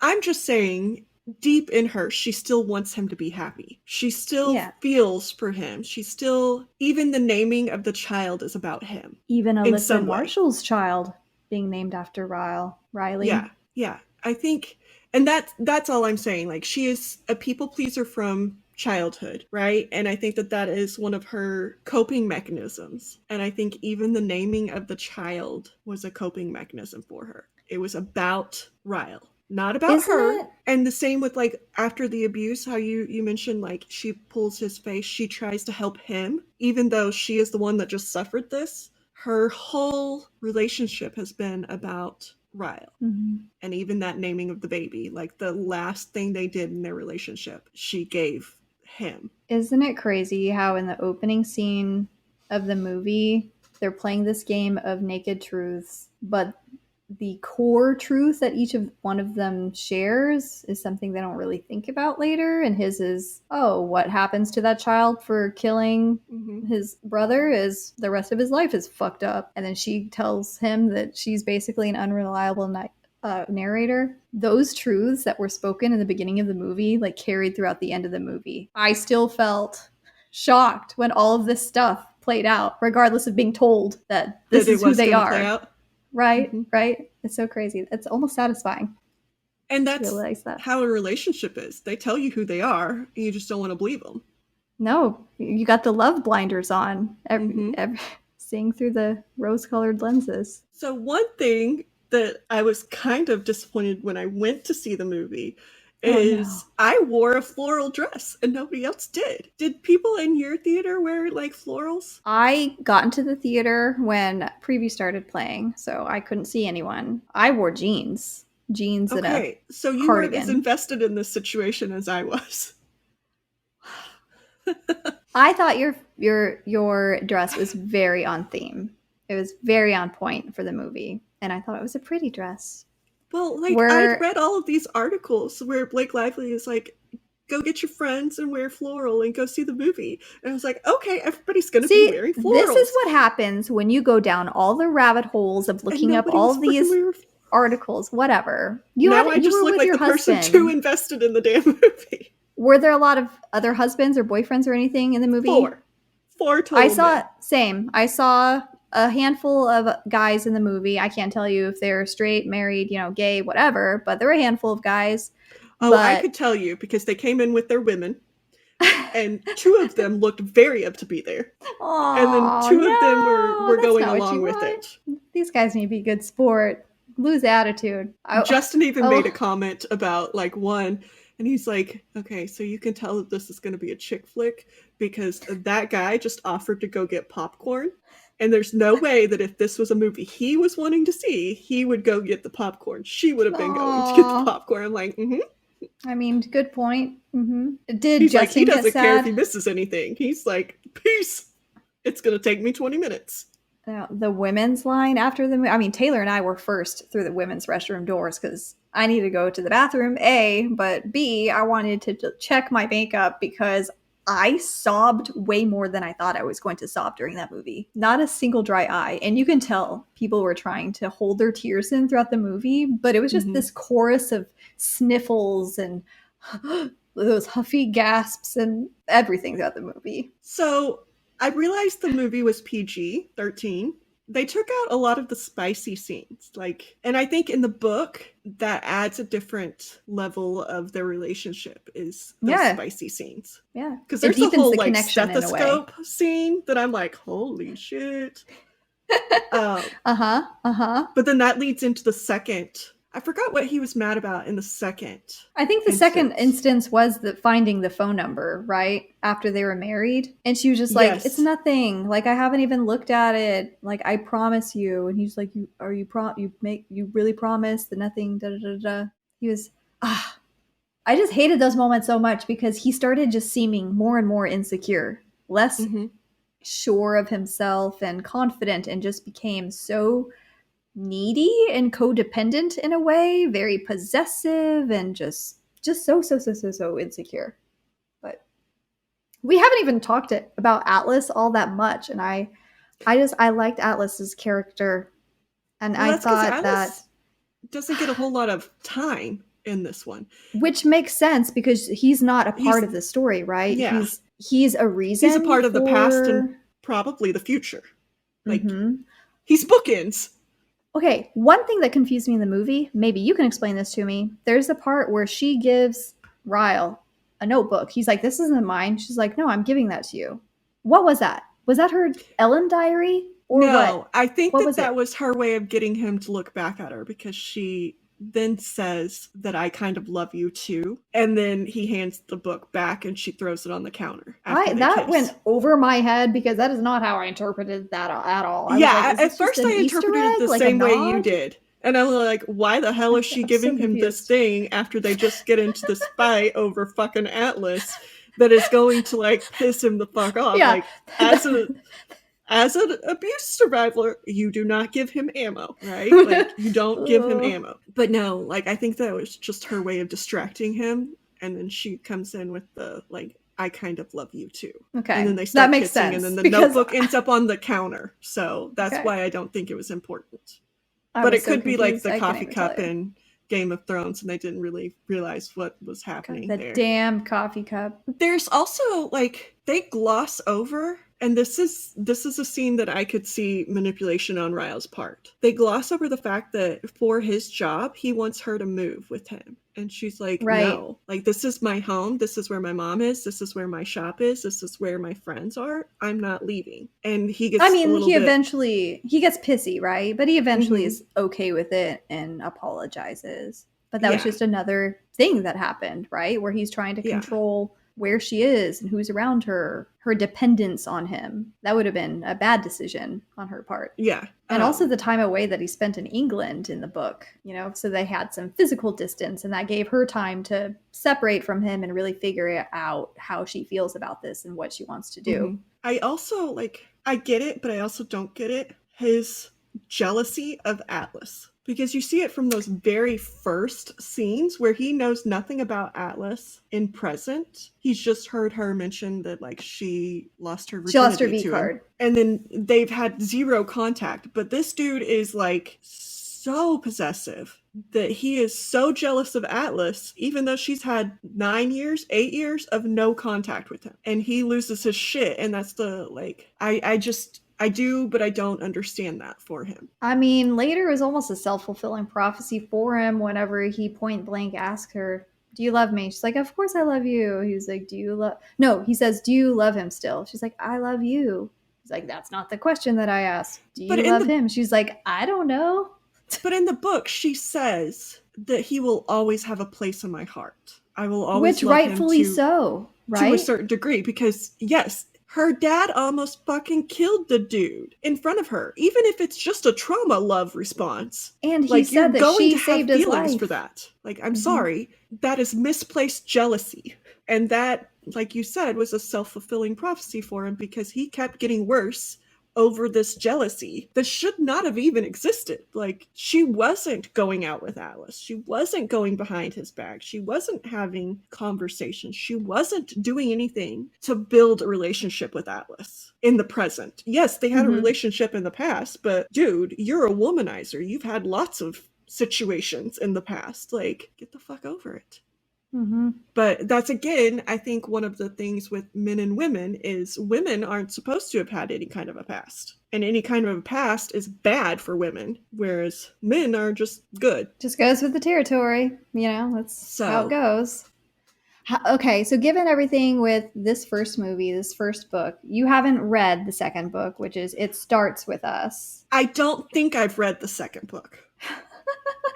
I'm just saying, deep in her, she still wants him to be happy. She still feels for him. She still, even the naming of the child is about him. Even Alyssa Marshall's child being named after Riley. Yeah. I think, and that's all I'm saying. Like, she is a people pleaser from childhood, right? And I think that is one of her coping mechanisms. And I think even the naming of the child was a coping mechanism for her. It was about Ryle, not about her. And the same with, like, after the abuse, how you mentioned, like, she pulls his face, she tries to help him, even though she is the one that just suffered this. Her whole relationship has been about Ryle. And even that naming of the baby, like, the last thing they did in their relationship, she gave him. Isn't it crazy how in the opening scene of the movie, they're playing this game of naked truths, but the core truth that each of one of them shares is something they don't really think about later. And his is, what happens to that child for killing his brother is the rest of his life is fucked up. And then she tells him that she's basically an unreliable narrator. Those truths that were spoken in the beginning of the movie, like, carried throughout the end of the movie. I still felt shocked when all of this stuff played out, regardless of being told that this is who they are. Right. It's so crazy. It's almost satisfying. And that's how a relationship is. They tell you who they are, and you just don't want to believe them. No, you got the love blinders on, seeing through the rose-colored lenses. So one thing that I was kind of disappointed when I went to see the movie is I wore a floral dress and nobody else did. Did people in your theater wear, like, florals? I got into the theater when preview started playing, so I couldn't see anyone. I wore jeans and a cardigan. So you weren't as invested in this situation as I was. I thought your dress was very on theme. It was very on point for the movie, and I thought it was a pretty dress. Well, like, I've read all of these articles where Blake Lively is like, go get your friends and wear floral and go see the movie. And I was like, okay, everybody's going to be wearing florals. This is what happens when you go down all the rabbit holes of looking up all these articles, whatever. I just look like the person too invested in the damn movie. Were there a lot of other husbands or boyfriends or anything in the movie? Four I total saw men. same. I saw a handful of guys in the movie. I can't tell you if they're straight, married, gay, whatever, but there were a handful of guys. Oh, I But could tell you because they came in with their women, and two of them looked very up to be there, and then oh two of them no, were that's going not what along you with want. it. These guys need to be good sport. Lose attitude. Justin even made a Oh, comment about like one, and he's like, okay, so you can tell that this is going to be a chick flick because that guy just offered to go get popcorn. And there's no way that if this was a movie he was wanting to see, he would go get the popcorn. She would have been going to get the oh. popcorn. I'm like, mm-hmm. I mean, good point. Did He's like, he Justin get doesn't care if sad? he misses anything. He's like, peace. It's going to take me 20 minutes. The women's line after the movie. I mean, Taylor and I were first through the women's restroom doors because I needed to go to the bathroom, A, but B, I wanted to check my makeup because I sobbed way more than I thought I was going to sob during that movie. Not a single dry eye. And you can tell people were trying to hold their tears in throughout the movie, but it was just Mm-hmm. this chorus of sniffles and those huffy gasps and everything throughout the movie. So I realized the movie was PG-13. They took out a lot of the spicy scenes, and I think in the book that adds a different level of their relationship is those Yeah, spicy scenes. yeah. Because It there's a deepens whole the connection in a way. stethoscope scene that I'm like, holy shit. Uh-huh. Uh-huh. But then that leads into the second. I forgot what he was mad about in the second I think the second instance. instance was finding the phone number, right? After they were married. And she was just like, it's Yes. nothing. Like, I haven't even looked at it. Like, I promise you. And he's like, you really promise that nothing, da da da da. He was, I just hated those moments so much because he started just seeming more and more insecure, less Mm-hmm. sure of himself and confident, and just became so needy and codependent in a way, very possessive and just so insecure. But we haven't even talked about Atlas all that much, and I liked Atlas's character, and Well, I that's because thought that, Alice doesn't get a whole lot of time in this one. which makes sense because he's not a part He's, of the story, right? yeah, He's a he's a reason part of the past and for. probably the future. Like, Mm-hmm. he's bookends. Okay, one thing that confused me in the movie, maybe you can explain this to me. There's a part where she gives Ryle a notebook. He's like, "This isn't mine." She's like, "No, I'm giving that to you." What was that? Was that her Ellen diary or what? No, I think What that was that it? was her way of getting him to look back at her because she then says that I kind of love you too. And then he hands the book back and she throws it on the counter after I they that kiss. went over my head because that is not how I interpreted that at all. I was like, Yeah, "Is at this just first an I Easter interpreted it egg, the like a same way you nod?" did. And I'm like, why the hell is she I'm so giving him this confused. thing after they just get into this fight over fucking Atlas that is going to like piss him the fuck off? Yeah. Like, as an abuse survivor, you do not give him ammo, right? Like, you don't give him Oh, ammo. But no, like, I think that was just her way of distracting him. And then she comes in with the, like, I kind of love you too. And okay, then they that start makes kissing, and then sense the because notebook ends up on the counter. So that's okay, why I don't think it was important. I But was it so could be like confused the I couldn't coffee even tell cup you. in Game of Thrones, and they didn't really realize what was God, happening the there. damn coffee cup. There's also like they gloss over, and this is a scene that I could see manipulation on Ryle's part. They gloss over the fact that for his job he wants her to move with him, and she's like, Right. no, like, this is my home, this is where my mom is, this is where my shop is, this is where my friends are, I'm not leaving. And he I gets a mean, little bit, he gets pissy, right? But he eventually mm-hmm, is okay with it and apologizes. But that was yeah, just another thing that happened, right? Where he's trying to yeah, control where she is and who's around her, her dependence on him. That would have been a bad decision on her part. yeah. And also the time away that he spent in England in the book, so they had some physical distance, and that gave her time to separate from him and really figure out how she feels about this and what she wants to do. Mm-hmm. I also, like, I get it, but I also don't get it. His jealousy of Atlas. Because you see it from those very first scenes where he knows nothing about Atlas in present. He's just heard her mention that, like, she lost her She lost her virginity V to him. card. And then they've had zero contact. But this dude is, like, so possessive that he is so jealous of Atlas, even though she's had 9 years, 8 years of no contact with him. And he loses his shit. And that's the, like, I do, but I don't understand that for him. I mean, later is almost a self-fulfilling prophecy for him whenever he point blank asks her, do you love me? She's like, of course I love you. He's like, do you love... No, he says, do you love him still? She's like, I love you. He's like, that's not the question that I asked. Do you love him? She's like, I don't know. But in the book, she says that he will always have a place in my heart. I will always love him rightfully so, right? To a certain degree, because yes, her dad almost fucking killed the dude in front of her, even if it's just a trauma love response. And he said that she saved his life for that. Like, I'm sorry, that is misplaced jealousy. And that, like you said, was a self-fulfilling prophecy for him because he kept getting worse over this jealousy that should not have even existed. Like, she wasn't going out with Atlas. She wasn't going behind his back. She wasn't having conversations. She wasn't doing anything to build a relationship with Atlas in the present. Yes, they had a relationship in the past, but dude, you're a womanizer. You've had lots of situations in the past. Like, get the fuck over it. But that's, again, I think one of the things with men and women is women aren't supposed to have had any kind of a past. And any kind of a past is bad for women, whereas men are just good. Just goes with the territory. You know, that's how it goes. Okay, so given everything with this first movie, this first book, you haven't read the second book, which is It Starts With Us. I don't think I've read the second book.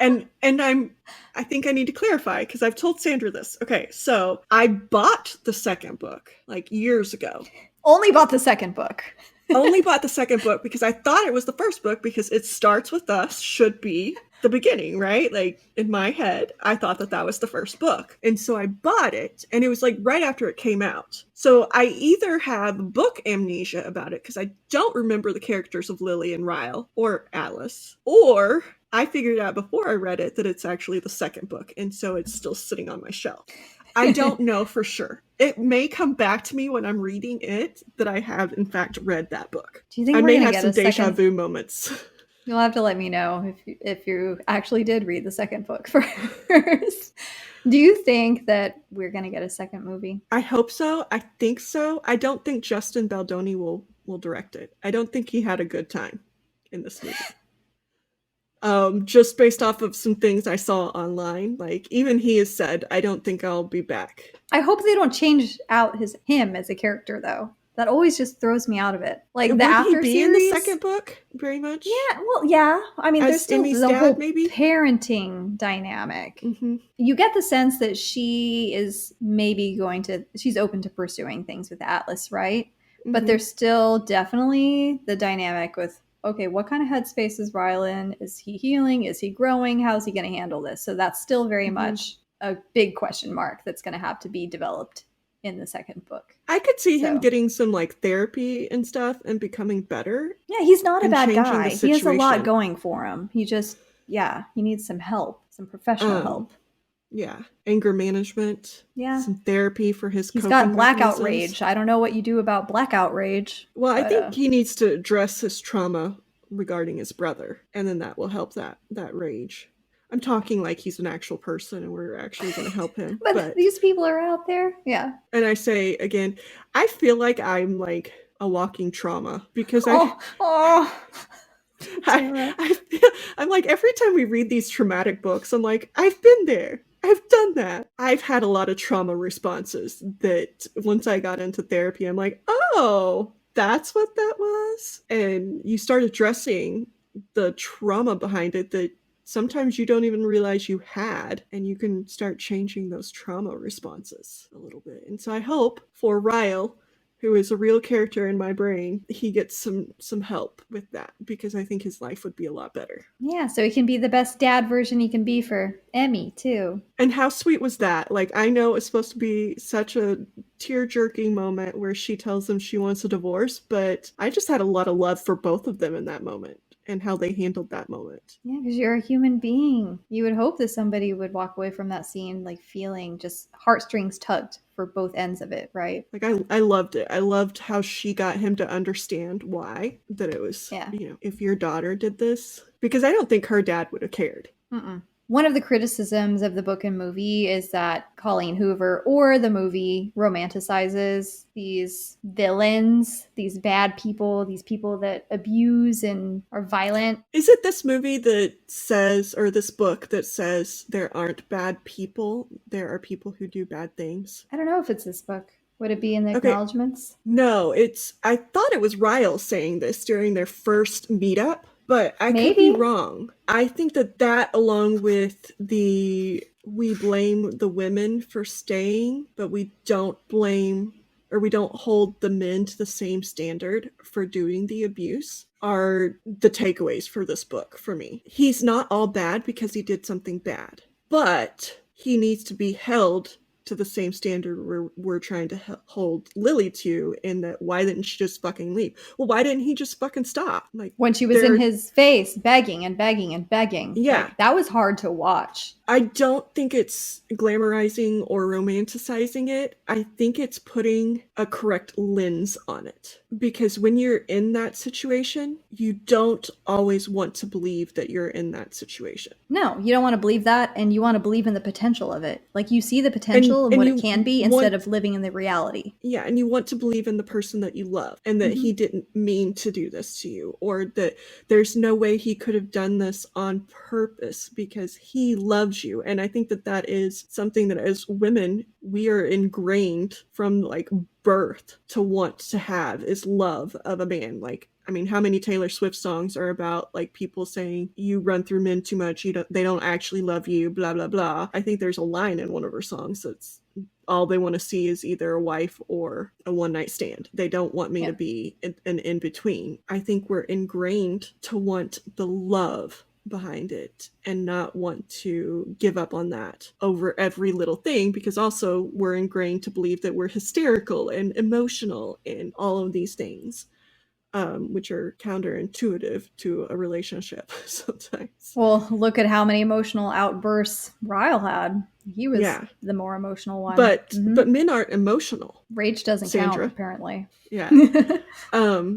and I think I need to clarify because I've told Sandra this. Okay, so I bought the second book like years ago. Only bought the second book. Only bought the second book because I thought it was the first book because It Starts With Us should be the beginning, right? Like, in my head, I thought that was the first book. And so I bought it, and it was like right after it came out. So I either have book amnesia about it because I don't remember the characters of Lily and Ryle or Atlas, or I figured out before I read it that it's actually the second book, and so it's still sitting on my shelf. I don't know for sure. It may come back to me when I'm reading it that I have, in fact, read that book. Do you think I may have some deja vu moments? You'll have to let me know if you actually did read the second book first. Do you think that we're going to get a second movie? I hope so. I think so. I don't think Justin Baldoni will direct it. I don't think he had a good time in this movie. Just based off of some things I saw online, like even he has said, I don't think I'll be back. I hope they don't change out him as a character, though. That always just throws me out of it. Like the after he be series in the second book, very much. Yeah, well, yeah. I mean, there's still Amy's the dad, whole maybe? parenting dynamic. You get the sense that she is maybe she's open to pursuing things with Atlas, right? But there's still definitely the dynamic with, okay, what kind of headspace is Ryle in? Is he healing? Is he growing? How's he going to handle this? So that's still very much a big question mark that's going to have to be developed in the second book. I could see him getting some like therapy and stuff and becoming better. Yeah, he's not a bad guy. He has a lot going for him. He just, he needs some help, some professional help. Yeah, anger management. Yeah, some therapy for his. He's got blackout rage. I don't know what you do about blackout rage. Well, I think he needs to address his trauma regarding his brother, and then that will help that rage. I'm talking like he's an actual person and we're actually going to help him. but these people are out there. Yeah. And I say again, I feel like I'm like a walking trauma because I'm like, every time we read these traumatic books, I'm like, I've been there. I've done that. I've had a lot of trauma responses that once I got into therapy, I'm like, oh, that's what that was. And you start addressing the trauma behind it that sometimes you don't even realize you had, and you can start changing those trauma responses a little bit. And so I hope for Ryle, who is a real character in my brain, he gets some help with that, because I think his life would be a lot better. Yeah, so he can be the best dad version he can be for Emmy, too. And how sweet was that? Like, I know it's supposed to be such a tear-jerking moment where she tells him she wants a divorce, but I just had a lot of love for both of them in that moment and how they handled that moment. Yeah, because you're a human being. You would hope that somebody would walk away from that scene like feeling just heartstrings tugged for both ends of it, right? Like, I loved it. I loved how she got him to understand why, that it was, you know, if your daughter did this. Because I don't think her dad would have cared. No, One of the criticisms of the book and movie is that Colleen Hoover or the movie romanticizes these villains, these bad people, these people that abuse and are violent. Is it this movie that says, or this book that says, there aren't bad people, there are people who do bad things? I don't know if it's this book. Would it be in the Okay, acknowledgments? no, I thought it was Ryle saying this during their first meetup, but I could be Maybe. wrong. I think that along with we blame the women for staying, but we don't blame, or we don't hold the men to the same standard for doing the abuse, are the takeaways for this book for me. He's not all bad because he did something bad, but he needs to be held to the same standard we're trying to hold Lily to, in that why didn't she just fucking leave? Well, why didn't he just fucking stop? Like, When she was in his face, begging and begging and begging. Yeah. Like, that was hard to watch. I don't think it's glamorizing or romanticizing it. I think it's putting a correct lens on it. Because when you're in that situation, you don't always want to believe that you're in that situation. No, you don't want to believe that, and you want to believe in the potential of it. Like, you see the potential and what it can be instead of living in the reality. Yeah, and you want to believe in the person that you love, and that he didn't mean to do this to you, or that there's no way he could have done this on purpose because he loves you. And I think that is something that as women, we are ingrained from like birth to want to have, is love of a man. Like, I mean, how many Taylor Swift songs are about like people saying you run through men too much, they don't actually love you, blah blah blah. I think there's a line in one of her songs that's all they want to see is either a wife or a one-night stand. They don't want me to be an in-between. I think we're ingrained to want the love behind it and not want to give up on that over every little thing, because also we're ingrained to believe that we're hysterical and emotional and all of these things. Which are counterintuitive to a relationship sometimes. Well, look at how many emotional outbursts Ryle had. He was the more emotional one. But men aren't emotional. Rage doesn't Sandra. count, apparently. Yeah.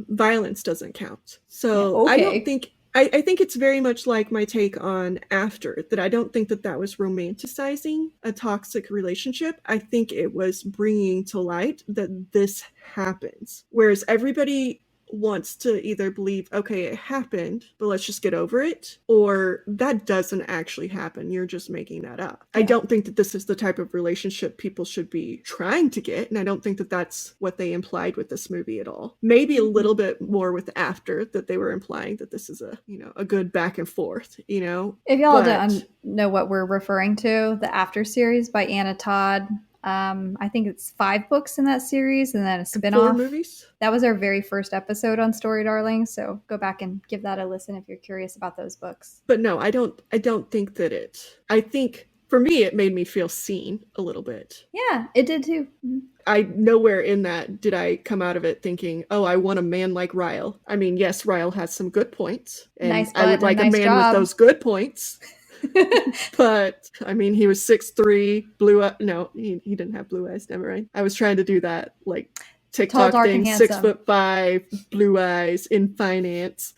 Violence doesn't count. So I don't think, I think it's very much like my take on After, that I don't think that was romanticizing a toxic relationship. I think it was bringing to light that this happens. Whereas everybody wants to either believe, okay, it happened, but let's just get over it, or that doesn't actually happen, you're just making that up. I don't think that this is the type of relationship people should be trying to get, and I don't think that that's what they implied with this movie at all. Maybe a little bit more with After, that they were implying that this is a good back and forth, If y'all don't know what we're referring to, the After series by Anna Todd. I think it's 5 books in that series, and then a spinoff. 4 movies. That was our very first episode on Story Darling, so go back and give that a listen if you're curious about those books. But no, I don't think that I think for me it made me feel seen a little bit. Yeah, it did too. I nowhere in that did I come out of it thinking, oh, I want a man like Ryle. I mean, yes, Ryle has some good points, and nice I would like a man job. with those good points. But I mean, he was 6'3", blue eyes. No, he didn't have blue eyes. Never mind. I was trying to do that like TikTok tall, thing. 6'5", blue eyes, in finance.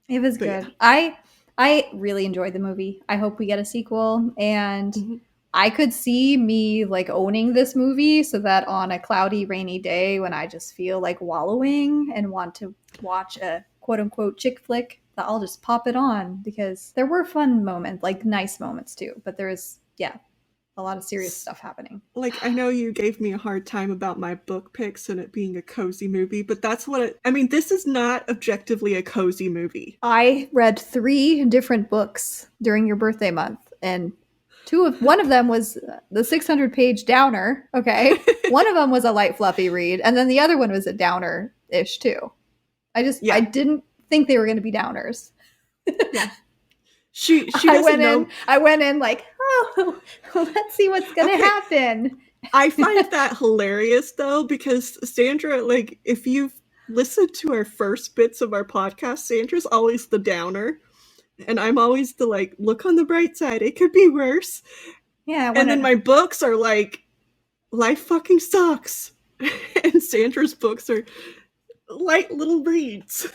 It was good. Yeah. I really enjoyed the movie. I hope we get a sequel, and I could see me like owning this movie so that on a cloudy, rainy day when I just feel like wallowing and want to watch a quote unquote chick flick, that I'll just pop it on, because there were fun moments, like nice moments too, but there was, a lot of serious stuff happening. Like, I know you gave me a hard time about my book picks and it being a cozy movie, but that's what I mean, this is not objectively a cozy movie. I read 3 different books during your birthday month, and one of them was the 600-page downer. Okay. One of them was a light, fluffy read, and then the other one was a downer-ish too. I didn't think they were going to be downers. Yeah. She doesn't know. I went in like, oh, let's see what's going to happen. I find that hilarious though, because Sandra, like, if you've listened to our first bits of our podcast, Sandra's always the downer, and I'm always the like, look on the bright side, it could be worse. Yeah. And then my books are like, life fucking sucks. And Sandra's books are light little reads.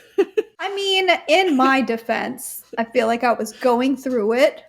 I mean, in my defense, I feel like I was going through it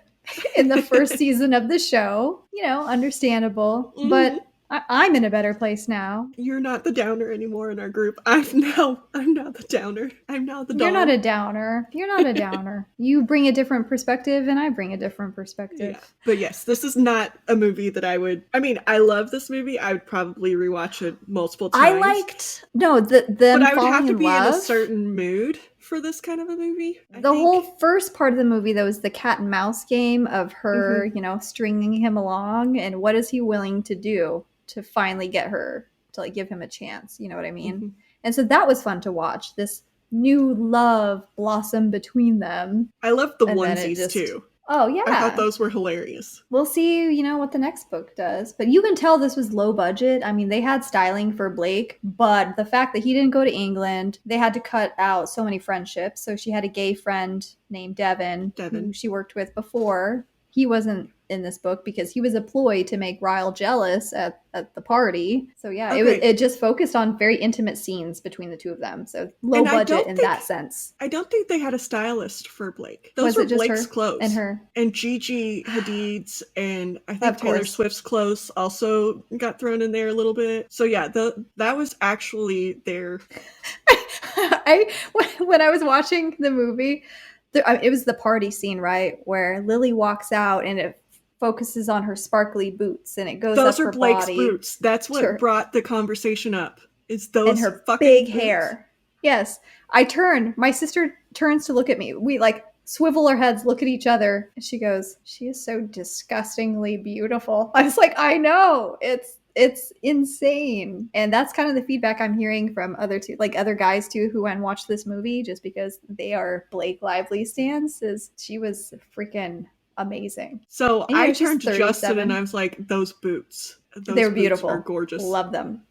in the first season of the show. Understandable. But I'm in a better place now. You're not the downer anymore in our group. I'm now the downer. I'm now the doll. You're not a downer. You're not a downer. You bring a different perspective, and I bring a different perspective. Yeah. But yes, this is not a movie that I would. I mean, I love this movie. I would probably rewatch it multiple times. I liked them, but I would falling have to in be love. in a certain mood for this kind of a movie. The whole first part of the movie, though, is the cat and mouse game of her, stringing him along, and what is he willing to do to finally get her to like give him a chance. You know what I mean? And so that was fun to watch. This new love blossom between them. I love the onesies too. Oh, yeah. I thought those were hilarious. We'll see, what the next book does. But you can tell this was low budget. I mean, they had styling for Blake, but the fact that he didn't go to England, they had to cut out so many friendships. So she had a gay friend named Devin. Who she worked with before. He wasn't in this book because he was a ploy to make Ryle jealous at the party. So yeah, it just focused on very intimate scenes between the two of them. So low budget in that sense. I don't think they had a stylist for Blake. Those were Blake's clothes. And Gigi Hadid's and I think Taylor Swift's clothes also got thrown in there a little bit. So yeah, that was actually their... When I was watching the movie, it was the party scene, right? Where Lily walks out and it focuses on her sparkly boots and it goes up her body. Those are Blake's boots. That's what brought the conversation up. It's those and her fucking big boots. Hair. Yes. My sister turns to look at me. We like swivel our heads, look at each other, and she goes, "She is so disgustingly beautiful." I was like, I know. It's insane. And that's kind of the feedback I'm hearing from other guys too who went and watched this movie just because they are Blake Lively stans, is she was freaking amazing. So I turned to Justin and I was like, those boots. They're beautiful. Are gorgeous. Love them.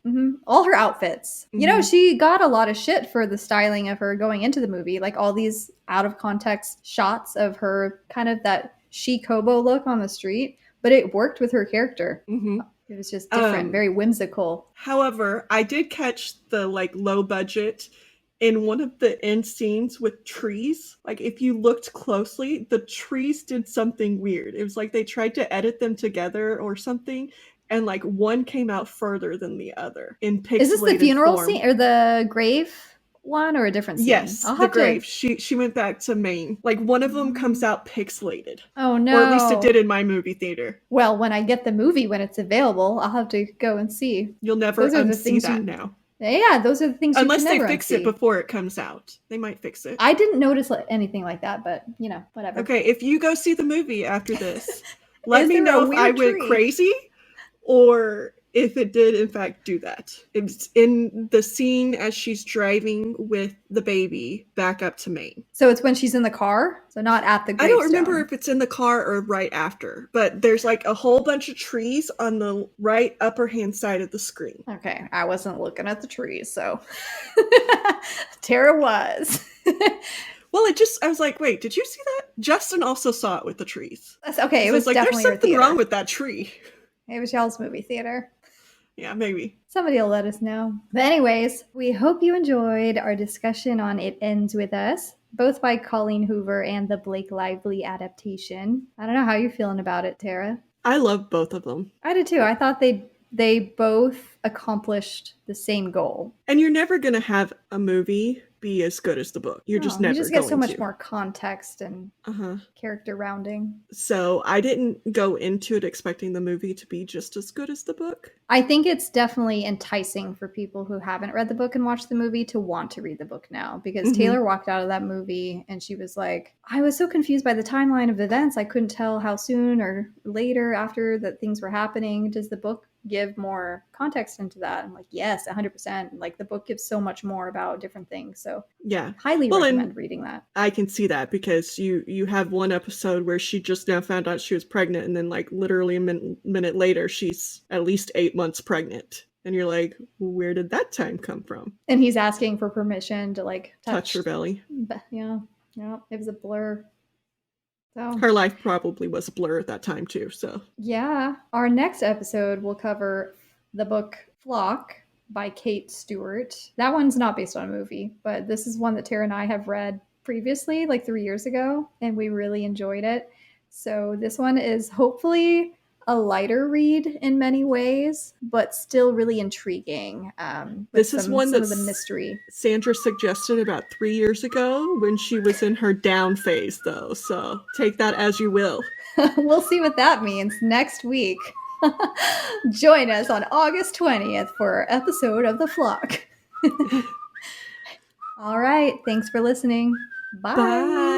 All her outfits. She got a lot of shit for the styling of her going into the movie. Like all these out of context shots of her kind of that chic hobo look on the street. But it worked with her character. It was just different, very whimsical. However, I did catch the low budget in one of the end scenes with trees. Like if you looked closely, the trees did something weird. It was like they tried to edit them together or something, and one came out further than the other in pixelated Is this the funeral form. Scene or the grave one or a different scene? Yes, the grave. She went back to Maine. One of them comes out pixelated. Oh no. Or at least it did in my movie theater. Well, when I get the movie, when it's available, I'll have to go and see. You'll never unsee that now. Yeah, those are the things unless you can they fix it before it comes out. They might fix it. I didn't notice anything like that, but whatever. Okay, if you go see the movie after this, let me know if I went crazy or if it did in fact do that. It's in the scene as she's driving with the baby back up to Maine. So it's when she's in the car? So not at the gravestone. I don't remember if it's in the car or right after, but there's a whole bunch of trees on the right upper hand side of the screen. Okay, I wasn't looking at the trees, so Tera was. Well, I was like, wait, did you see that? Justin also saw it with the trees. That's okay. It was definitely there's something wrong with that tree. It was y'all's movie theater. Yeah, maybe. Somebody will let us know. But anyways, we hope you enjoyed our discussion on It Ends With Us, both by Colleen Hoover and the Blake Lively adaptation. I don't know how you're feeling about it, Tera. I love both of them. I did too. I thought they both accomplished the same goal. And you're never going to have a movie be as good as the book. You're just never going to. You just get so much more context and character rounding. So I didn't go into it expecting the movie to be just as good as the book. I think it's definitely enticing for people who haven't read the book and watched the movie to want to read the book now, because Taylor walked out of that movie and she was like, I was so confused by the timeline of events. I couldn't tell how soon or later after that things were happening. Does the book give more context into that? I'm like, yes, 100%. The book gives so much more about different things. So yeah, highly recommend reading that. I can see that because you have one episode where she just now found out she was pregnant, and then literally a minute later she's at least 8 months pregnant, and you're like, where did that time come from? And he's asking for permission to touch her belly. Yeah, it was a blur. So, her life probably was a blur at that time too. So yeah, our next episode will cover the book Flock, by Kate Stewart. That one's not based on a movie, but this is one that Tara and I have read previously, like 3 years ago, and we really enjoyed it. So this one is hopefully a lighter read in many ways, but still really intriguing with This is one some that of the mystery. Sandra suggested about 3 years ago when she was in her down phase, though. So take that as you will. We'll see what that means next week. Join us on August 20th for our episode of The Flock. All right. Thanks for listening. Bye. Bye.